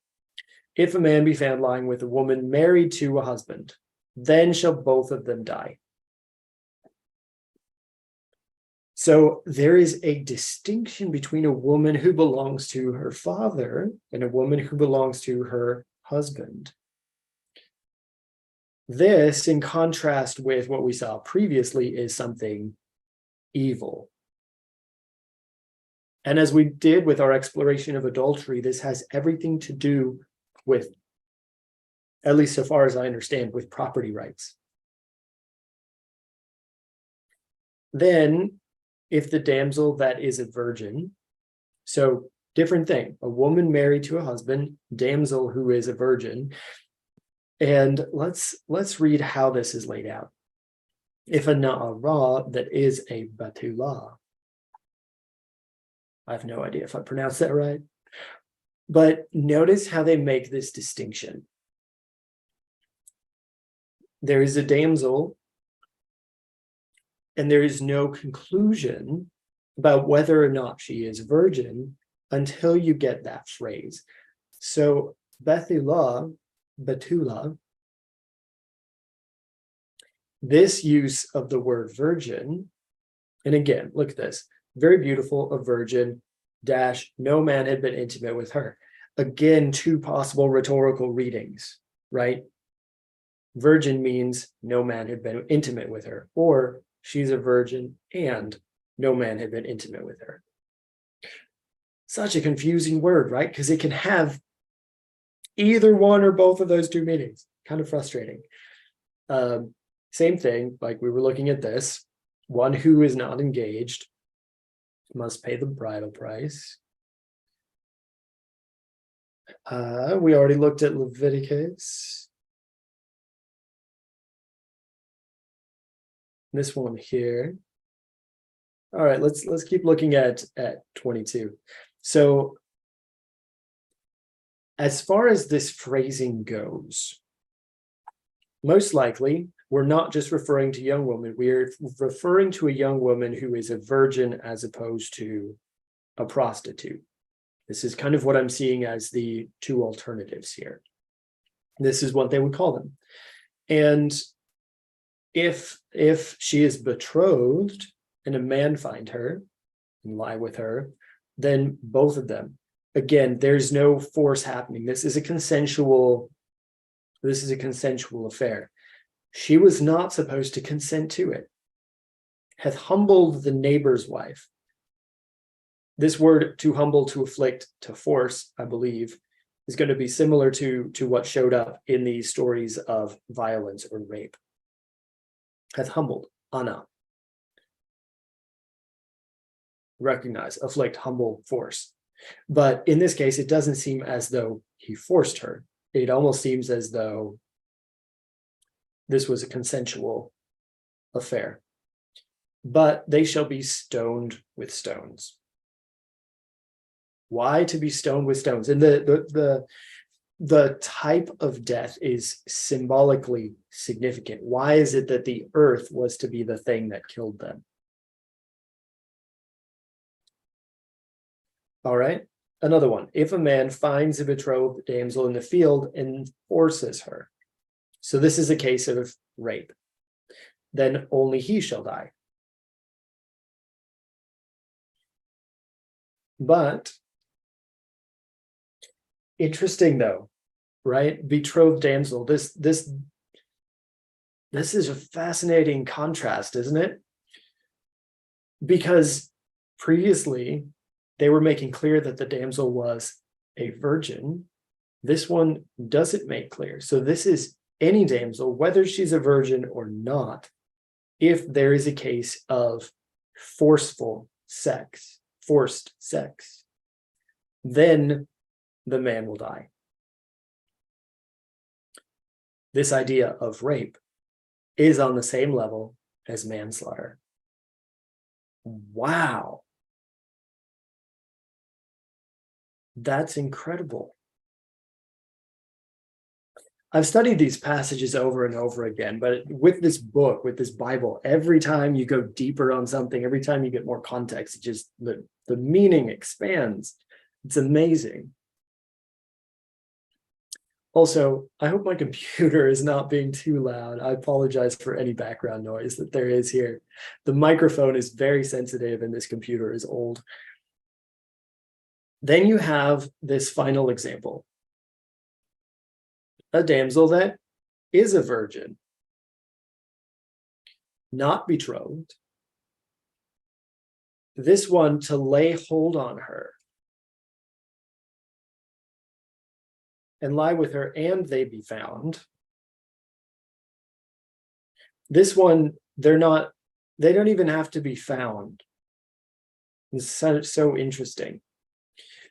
If a man be found lying with a woman married to a husband, then shall both of them die. So there is a distinction between a woman who belongs to her father and a woman who belongs to her husband. This, in contrast with what we saw previously, is something evil. And as we did with our exploration of adultery, this has everything to do with, at least so far as I understand, with property rights. Then, if the damsel that is a virgin, so different thing, a woman married to a husband, damsel who is a virgin, and let's read how this is laid out. If a na'ara that is a batulah, I have no idea if I pronounced that right, but notice how they make this distinction. There is a damsel, and there is no conclusion about whether or not she is virgin until you get that phrase. So Bethulah, this use of the word virgin, and again, look at this, very beautiful, a virgin, dash, no man had been intimate with her. Again, two possible rhetorical readings, right? Virgin means no man had been intimate with her, or she's a virgin and no man had been intimate with her. Such a confusing word, right? Because it can have either one or both of those two meanings. Kind of frustrating. Same thing, like we were looking at this. One who is not engaged must pay the bridal price. We already looked at Leviticus. This one here. All right, let's keep looking at 22. So as far as this phrasing goes, most likely we're not just referring to young women, we're referring to a young woman who is a virgin as opposed to a prostitute. This is kind of what I'm seeing as the two alternatives here. This is what they would call them. And if she is betrothed and a man find her and lie with her, then both of them. Again, there's no force happening. This is a consensual affair. She was not supposed to consent to it. Hath humbled the neighbor's wife. This word to humble, to afflict, to force, I believe, is going to be similar to what showed up in the stories of violence or rape. Hath humbled, ana. Recognize, afflict, humble, force. But in this case, it doesn't seem as though he forced her. It almost seems as though this was a consensual affair. But they shall be stoned with stones. Why to be stoned with stones? And the type of death is symbolically significant. Why is it that the earth was to be the thing that killed them? All right, another one. If a man finds a betrothed damsel in the field and forces her. So this is a case of rape. Then only he shall die. But interesting though, right? Betrothed damsel. This is a fascinating contrast, isn't it? Because previously they were making clear that the damsel was a virgin. This one doesn't make clear. So this is any damsel, whether she's a virgin or not, if there is a case of forced sex, then the man will die. This idea of rape is on the same level as manslaughter. Wow. That's incredible. I've studied these passages over and over again, but with this book, with this Bible, every time you go deeper on something, every time you get more context, it just the meaning expands. It's amazing. Also, I hope my computer is not being too loud. I apologize for any background noise that there is here. The microphone is very sensitive and this computer is old. Then you have this final example. A damsel that is a virgin, not betrothed. This one to lay hold on her and lie with her, and they be found. This one, they don't even have to be found. It's so interesting.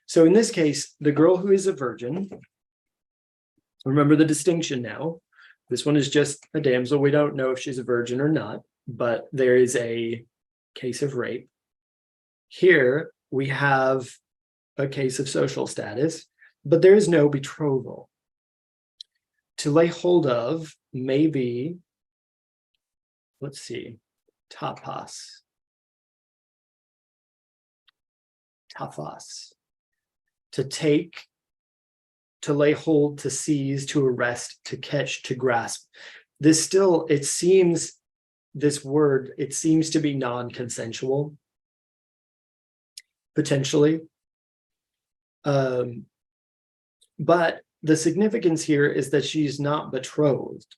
So in this case, the girl who is a virgin, remember the distinction now. This one is just a damsel. We don't know if she's a virgin or not, but there is a case of rape. Here we have a case of social status, but there is no betrothal. To lay hold of may be, let's see, tapas. To take, to lay hold, to seize, to arrest, to catch, to grasp. This still, it seems, this word, it seems to be non-consensual, potentially. But the significance here is that she's not betrothed,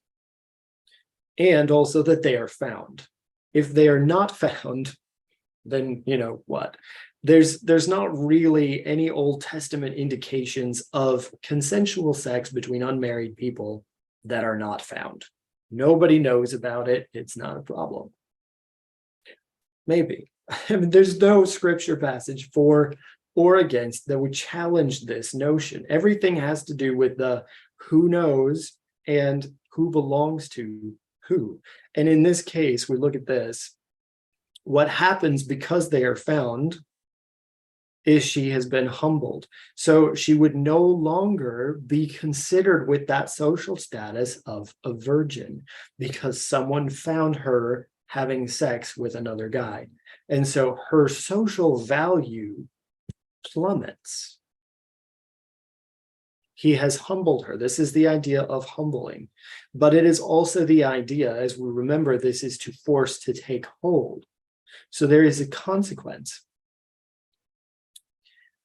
and also that they are found. If they are not found, then you know what? There's not really any Old Testament indications of consensual sex between unmarried people that are not found. Nobody knows about it. It's not a problem. Maybe. I mean, there's no scripture passage for or against that would challenge this notion. Everything has to do with the who knows and who belongs to who. And in this case, we look at this. What happens because they are found is she has been humbled. So she would no longer be considered with that social status of a virgin because someone found her having sex with another guy. And so her social value plummets. He has humbled her. This is the idea of humbling. But it is also the idea, as we remember, this is to force to take hold. So there is a consequence.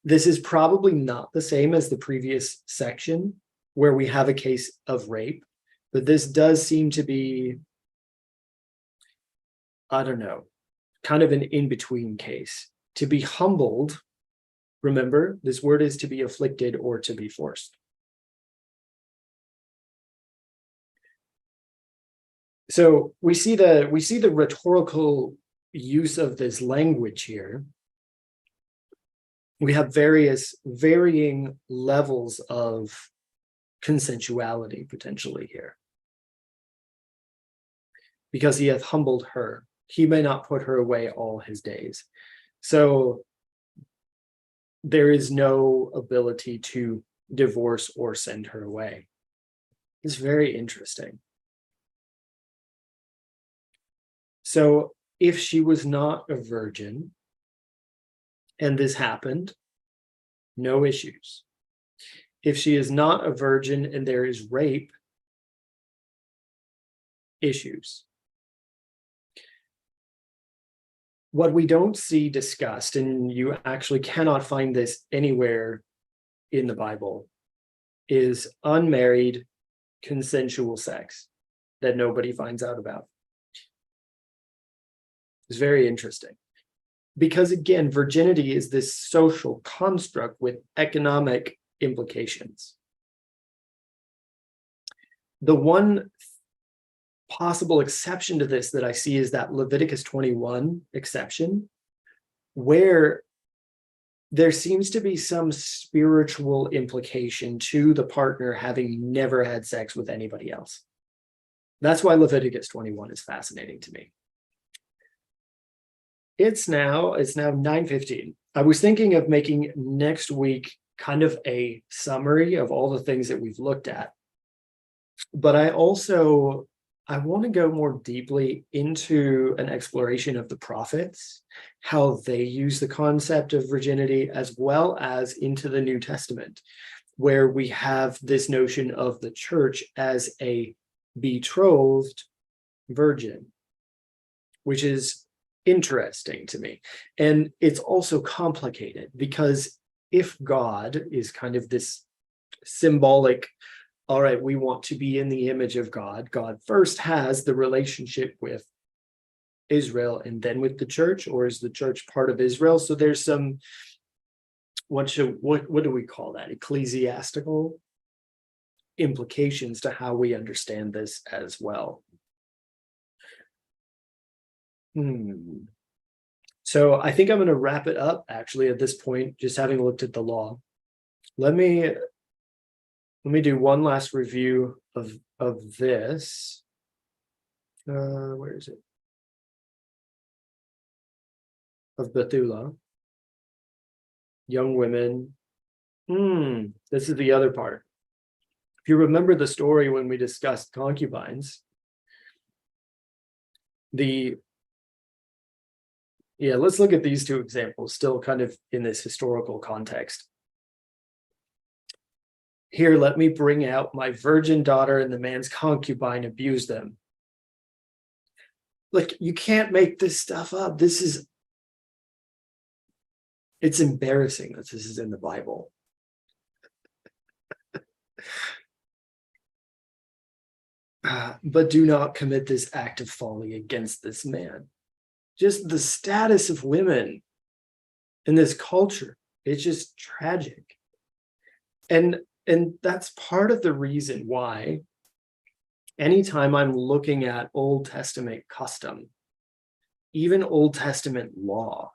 This is probably not the same as the previous section where we have a case of rape, but this does seem to be, I don't know, kind of an in-between case. To be humbled, remember, this word is to be afflicted or to be forced. So we see the rhetorical use of this language here. We have varying levels of consensuality potentially here. Because he hath humbled her, he may not put her away all his days. So there is no ability to divorce or send her away. It's very interesting. So if she was not a virgin, and this happened, no issues. If she is not a virgin and there is rape, issues. What we don't see discussed, and you actually cannot find this anywhere in the Bible, is unmarried consensual sex that nobody finds out about. It's very interesting. Because again, virginity is this social construct with economic implications. The one possible exception to this that I see is that Leviticus 21 exception, where there seems to be some spiritual implication to the partner having never had sex with anybody else. That's why Leviticus 21 is fascinating to me. It's now 9:15. I was thinking of making next week kind of a summary of all the things that we've looked at. But I also I want to go more deeply into an exploration of the prophets, how they use the concept of virginity, as well as into the New Testament, where we have this notion of the church as a betrothed virgin, which is interesting to me. And it's also complicated because if God is kind of this symbolic, all right, we want to be in the image of God, God first has the relationship with Israel and then with the church, or is the church part of Israel? So there's some, what do we call that? Ecclesiastical implications to how we understand this as well. So I think I'm going to wrap it up actually at this point, just having looked at the law. Let me do one last review of this. Where is it? Of Bethula. Young women. This is the other part. If you remember the story when we discussed concubines, let's look at these two examples, still kind of in this historical context. Here, let me bring out my virgin daughter, and the man's concubine abused them. Like, you can't make this stuff up. It's embarrassing that this is in the Bible. But do not commit this act of folly against this man. Just the status of women in this culture, it's just tragic. And that's part of the reason why anytime I'm looking at Old Testament custom, even Old Testament law,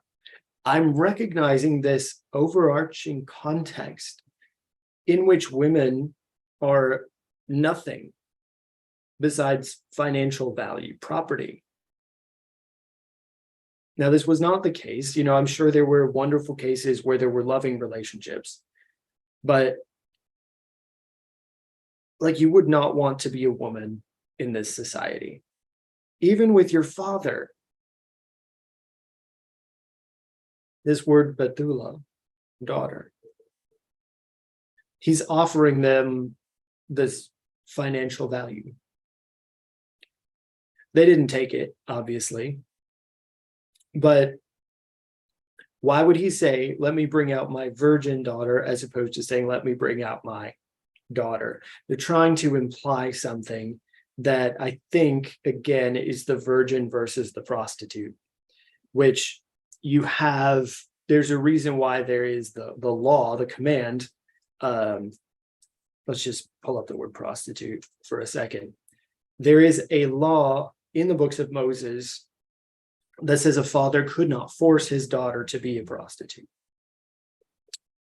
I'm recognizing this overarching context in which women are nothing besides financial value, property. Now, this was not the case. I'm sure there were wonderful cases where there were loving relationships, but like, you would not want to be a woman in this society, even with your father. This word Bethula, daughter, he's offering them this financial value. They didn't take it, obviously, but why would he say, let me bring out my virgin daughter, as opposed to saying, let me bring out my daughter? They're trying to imply something that I think, again, is the virgin versus the prostitute, which there's a reason why there is the law, the command. Let's just pull up the word prostitute for a second. There is a law in the books of Moses that says a father could not force his daughter to be a prostitute.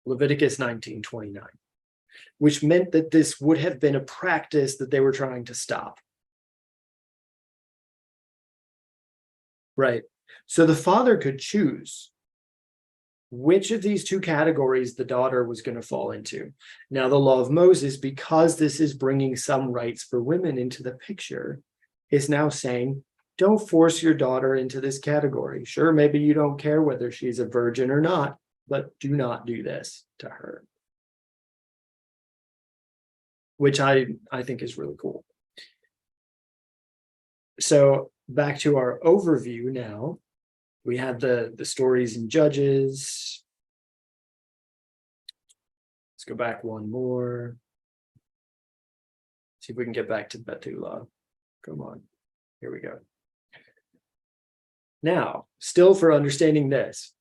Leviticus 19:29, which meant that this would have been a practice that they were trying to stop. Right. So the father could choose which of these two categories the daughter was going to fall into. Now, the law of Moses, because this is bringing some rights for women into the picture, is now saying, don't force your daughter into this category. Sure, maybe you don't care whether she's a virgin or not, but do not do this to her. Which I think is really cool. So back to our overview now. We have the stories in Judges. Let's go back one more. See if we can get back to Bethula. Come on. Here we go. Now, still for understanding this.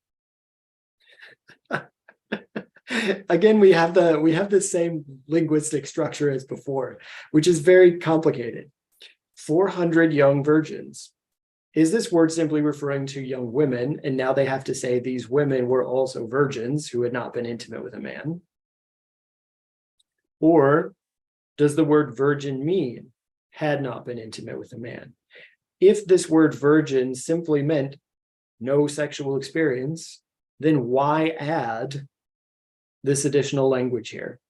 Again, we have the same linguistic structure as before, which is very complicated. 400 young virgins. Is this word simply referring to young women, and now they have to say these women were also virgins who had not been intimate with a man? Or does the word virgin mean had not been intimate with a man? If this word virgin simply meant no sexual experience, then why add this additional language here?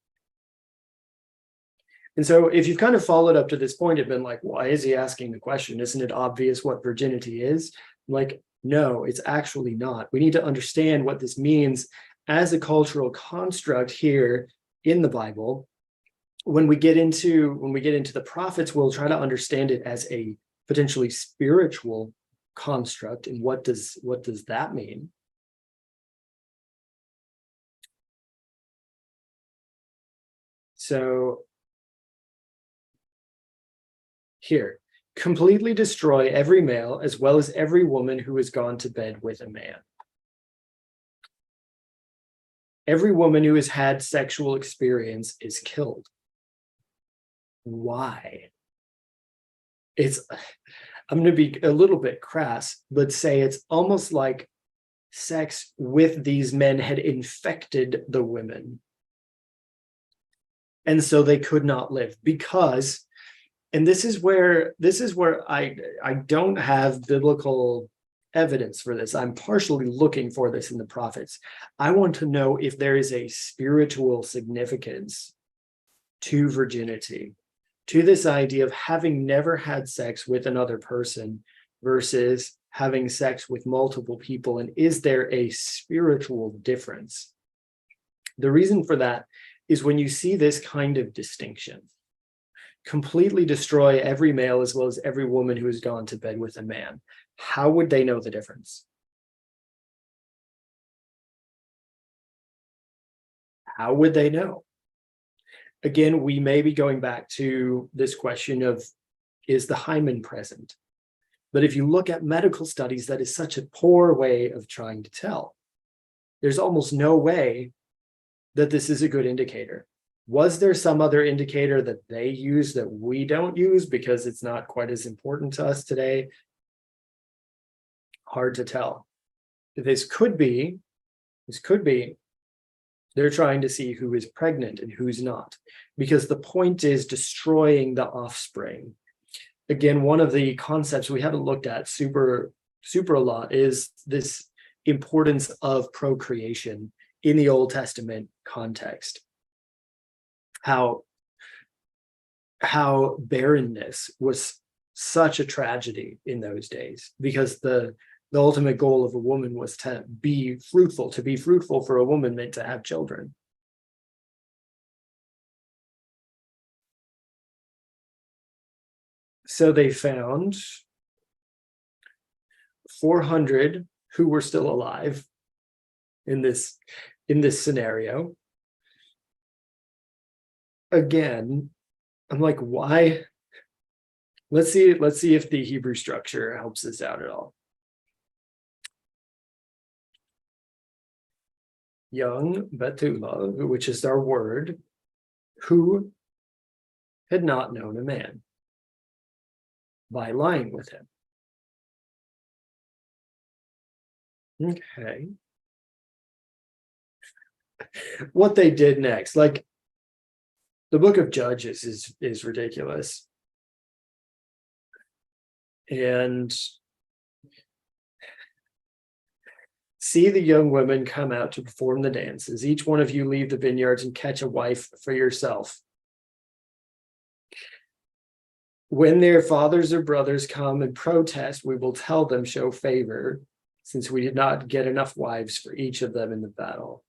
And so if you've kind of followed up to this point, it's been like, why is he asking the question? Isn't it obvious what virginity is? Like, no, it's actually not. We need to understand what this means as a cultural construct here in the Bible. When we get into the prophets, we'll try to understand it as a potentially spiritual construct. And what does that mean? So here, completely destroy every male as well as every woman who has gone to bed with a man. Every woman who has had sexual experience is killed. Why? I'm going to be a little bit crass, but say it's almost like sex with these men had infected the women. And so they could not live because, and this is where I don't have biblical evidence for this. I'm partially looking for this in the prophets. I want to know if there is a spiritual significance to virginity, to this idea of having never had sex with another person versus having sex with multiple people. And is there a spiritual difference? The reason for that is when you see this kind of distinction, completely destroy every male as well as every woman who has gone to bed with a man, how would they know the difference? How would they know? Again, we may be going back to this question of, is the hymen present? But if you look at medical studies, that is such a poor way of trying to tell. There's almost no way that this is a good indicator. Was there some other indicator that they use that we don't use because it's not quite as important to us today? Hard to tell. This could be they're trying to see who is pregnant and who's not, because the point is destroying the offspring. Again, one of the concepts we haven't looked at super a lot is this importance of procreation in the Old Testament context. How barrenness was such a tragedy in those days, because the ultimate goal of a woman was to be fruitful. To be fruitful for a woman meant to have children. So they found 400 who were still alive in this scenario. Again, I'm like, why? Let's see if the Hebrew structure helps us out at all. Young Bethulah, which is our word, who had not known a man by lying with him. Okay. What they did next, like the book of Judges is ridiculous. And see the young women come out to perform the dances. Each one of you leave the vineyards and catch a wife for yourself. When their fathers or brothers come and protest, we will tell them, show favor, since we did not get enough wives for each of them in the battle.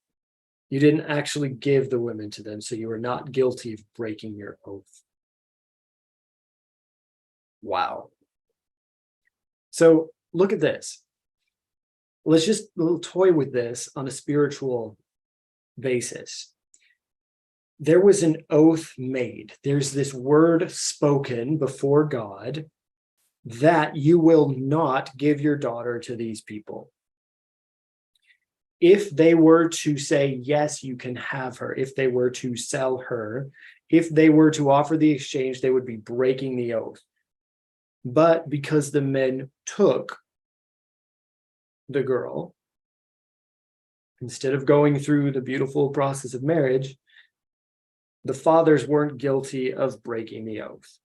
You didn't actually give the women to them, so you are not guilty of breaking your oath. Wow. So look at this. Let's just toy with this on a spiritual basis. There was an oath made. There's this word spoken before God that you will not give your daughter to these people. If they were to say, yes, you can have her, if they were to sell her, if they were to offer the exchange, they would be breaking the oath. But because the men took the girl, instead of going through the beautiful process of marriage, the fathers weren't guilty of breaking the oath.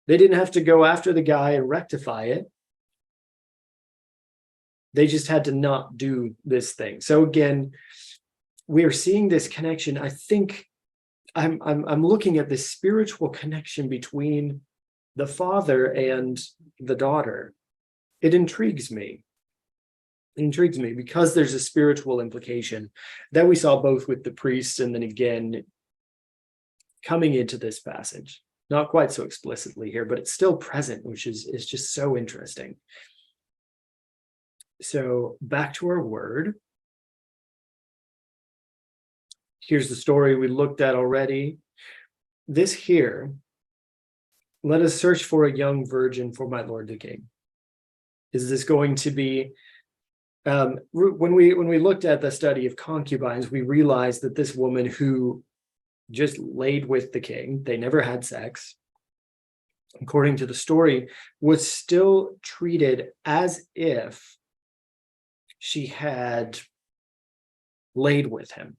They didn't have to go after the guy and rectify it. They just had to not do this thing. So again, we are seeing this connection. I think I'm looking at this spiritual connection between the father and the daughter. It intrigues me. It intrigues me because there's a spiritual implication that we saw both with the priests and then again coming into this passage. Not quite so explicitly here, but it's still present, which is just so interesting. So back to our word. Here's the story we looked at already. This here, let us search for a young virgin for my lord the king. Is this going to be, when we looked at the study of concubines, we realized that this woman who just laid with the king, they never had sex, according to the story, was still treated as if she had laid with him.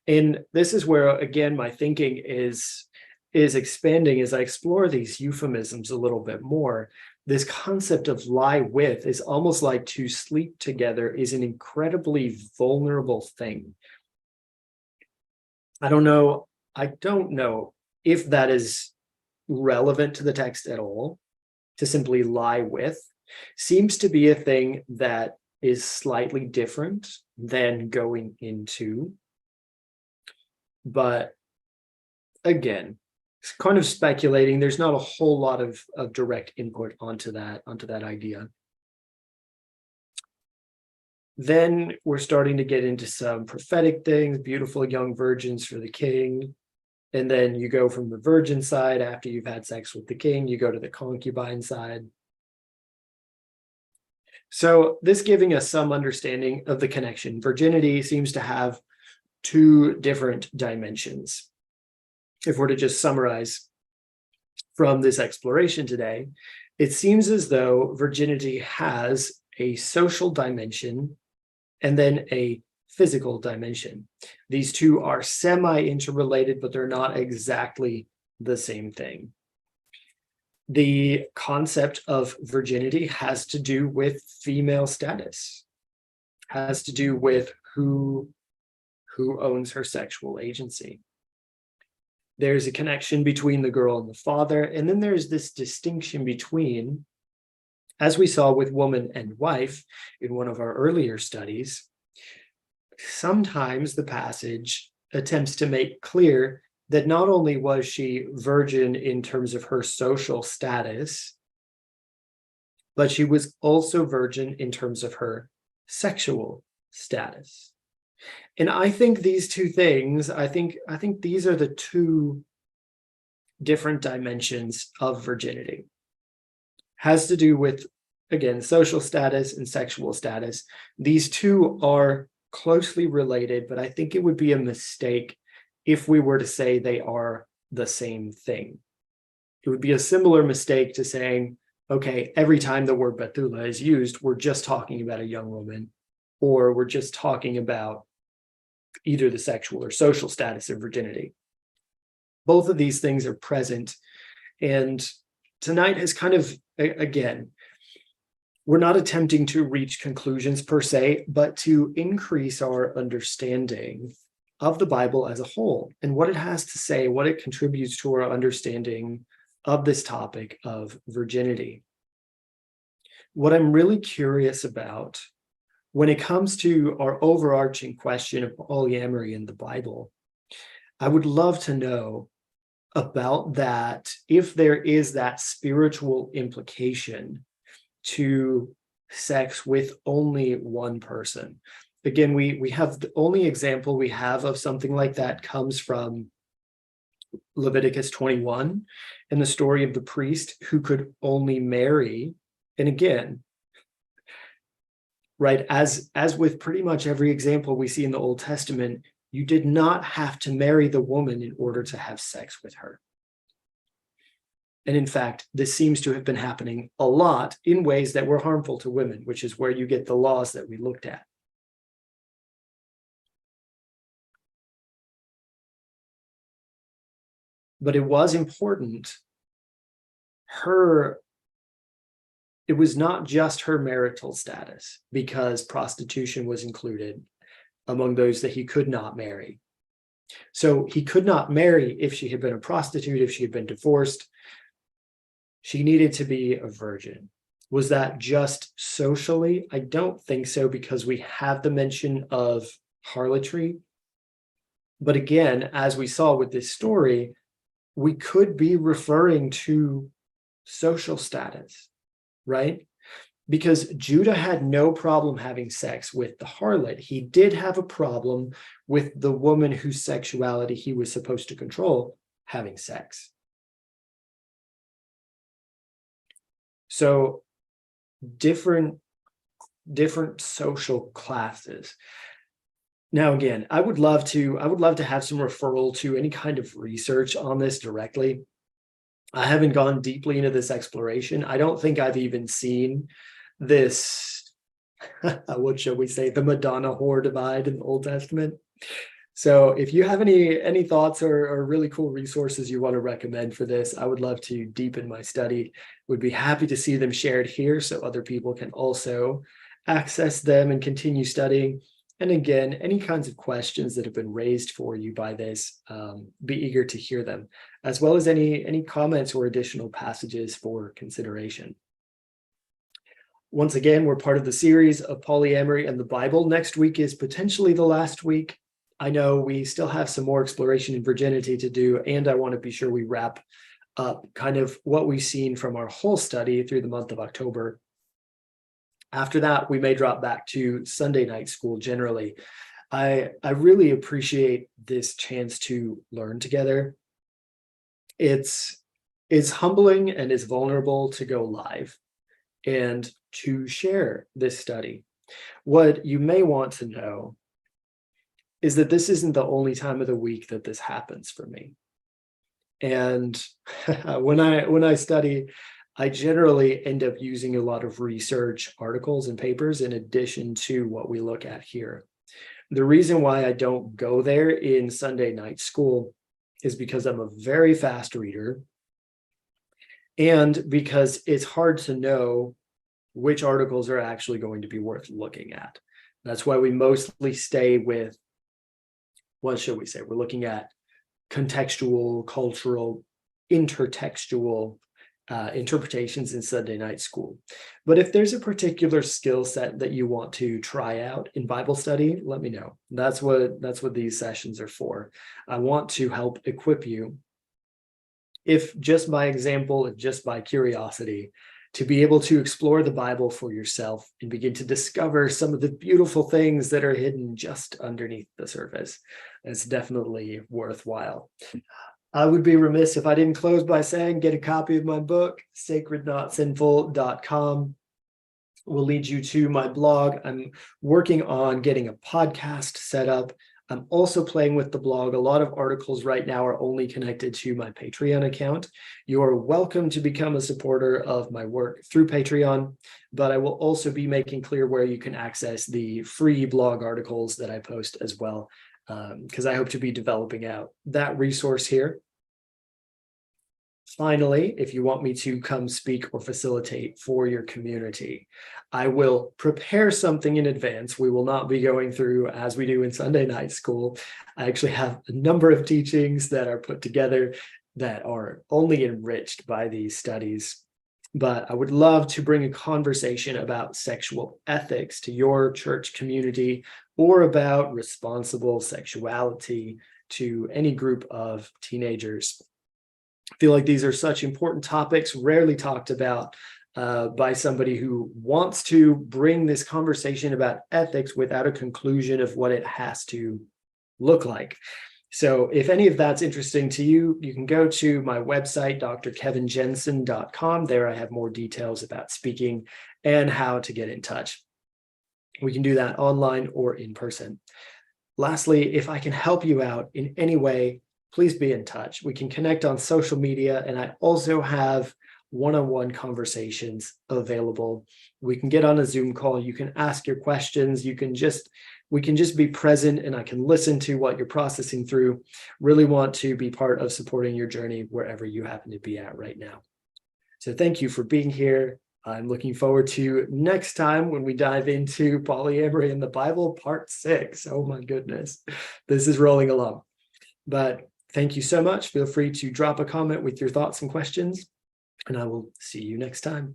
And this is where, again, my thinking is expanding as I explore these euphemisms a little bit more. This concept of lie with is almost like to sleep together is an incredibly vulnerable thing. I don't know if that is relevant to the text at all, to simply lie with. Seems to be a thing that is slightly different than going into. But again, it's kind of speculating. There's not a whole lot of direct input onto that idea. Then we're starting to get into some prophetic things, beautiful young virgins for the king. And then you go from the virgin side after you've had sex with the king, you go to the concubine side. So this giving us some understanding of the connection. Virginity seems to have two different dimensions. If we're to just summarize from this exploration today, it seems as though virginity has a social dimension and then a physical dimension. These two are semi-interrelated, but they're not exactly the same thing. The concept of virginity has to do with female status, has to do with who owns her sexual agency. There's a connection between the girl and the father, and then there's this distinction between, as we saw with woman and wife in one of our earlier studies, sometimes the passage attempts to make clear that not only was she virgin in terms of her social status, but she was also virgin in terms of her sexual status. And I think these two things, I think these are the two different dimensions of virginity. Has to do with, again, social status and sexual status. These two are closely related, but I think it would be a mistake if we were to say they are the same thing. It would be a similar mistake to saying, okay, every time the word Bethula is used, we're just talking about a young woman, or we're just talking about either the sexual or social status of virginity. Both of these things are present. And tonight has kind of, again, we're not attempting to reach conclusions per se, but to increase our understanding of the Bible as a whole and what it has to say, what it contributes to our understanding of this topic of virginity. What I'm really curious about when it comes to our overarching question of polyamory in the Bible, I would love to know about that, if there is that spiritual implication to sex with only one person. Again, we have the only example we have of something like that comes from Leviticus 21 and the story of the priest who could only marry. And again, right, as with pretty much every example we see in the Old Testament, you did not have to marry the woman in order to have sex with her. And in fact, this seems to have been happening a lot in ways that were harmful to women, which is where you get the laws that we looked at. But it was important. It was not just her marital status, because prostitution was included among those that he could not marry. So he could not marry if she had been a prostitute, if she had been divorced. She needed to be a virgin. Was that just socially? I don't think so, because we have the mention of harlotry. But again, as we saw with this story, we could be referring to social status, right? Because Judah had no problem having sex with the harlot. He did have a problem with the woman whose sexuality he was supposed to control having sex. So different social classes. Now, again, I would love to have some referral to any kind of research on this directly. I haven't gone deeply into this exploration. I don't think I've even seen this, what shall we say, the Madonna whore divide in the Old Testament. So if you have any thoughts or really cool resources you want to recommend for this, I would love to deepen my study. Would be happy to see them shared here so other people can also access them and continue studying. And again, any kinds of questions that have been raised for you by this, be eager to hear them, as well as any comments or additional passages for consideration. Once again, we're part of the series of polyamory and the Bible. Next week is potentially the last week. I know we still have some more exploration in virginity to do, and I want to be sure we wrap up kind of what we've seen from our whole study through the month of October. After that, we may drop back to Sunday night school generally. I really appreciate this chance to learn together. It's humbling and it's vulnerable to go live and to share this study. What you may want to know is that this isn't the only time of the week that this happens for me. And when I study, I generally end up using a lot of research articles and papers in addition to what we look at here. The reason why I don't go there in Sunday night school is because I'm a very fast reader, and because it's hard to know which articles are actually going to be worth looking at. That's why we mostly stay with, what should we say? We're looking at contextual, cultural, intertextual interpretations in Sunday night school. But if there's a particular skill set that you want to try out in Bible study, let me know. That's what these sessions are for. I want to help equip you, if just by example, if just by curiosity, to be able to explore the Bible for yourself and begin to discover some of the beautiful things that are hidden just underneath the surface. It's definitely worthwhile. I would be remiss if I didn't close by saying, get a copy of my book, sacrednotsinful.com. Will lead you to my blog. I'm working on getting a podcast set up. I'm also playing with the blog. A lot of articles right now are only connected to my Patreon account. You are welcome to become a supporter of my work through Patreon, but I will also be making clear where you can access the free blog articles that I post as well, because I hope to be developing out that resource here. Finally, if you want me to come speak or facilitate for your community, I will prepare something in advance. We will not be going through as we do in Sunday night school. I actually have a number of teachings that are put together that are only enriched by these studies. But I would love to bring a conversation about sexual ethics to your church community, or about responsible sexuality to any group of teenagers. I feel like these are such important topics, rarely talked about by somebody who wants to bring this conversation about ethics without a conclusion of what it has to look like. So if any of that's interesting to you, you can go to my website, drkevinjensen.com. There I have more details about speaking and how to get in touch. We can do that online or in person. Lastly, if I can help you out in any way, please be in touch. We can connect on social media, and I also have one-on-one conversations available. We can get on a Zoom call. You can ask your questions. We can just be present, and I can listen to what you're processing through. Really want to be part of supporting your journey wherever you happen to be at right now. So thank you for being here. I'm looking forward to next time when we dive into polyamory in the Bible, part 6. Oh my goodness, this is rolling along. But thank you so much. Feel free to drop a comment with your thoughts and questions, and I will see you next time.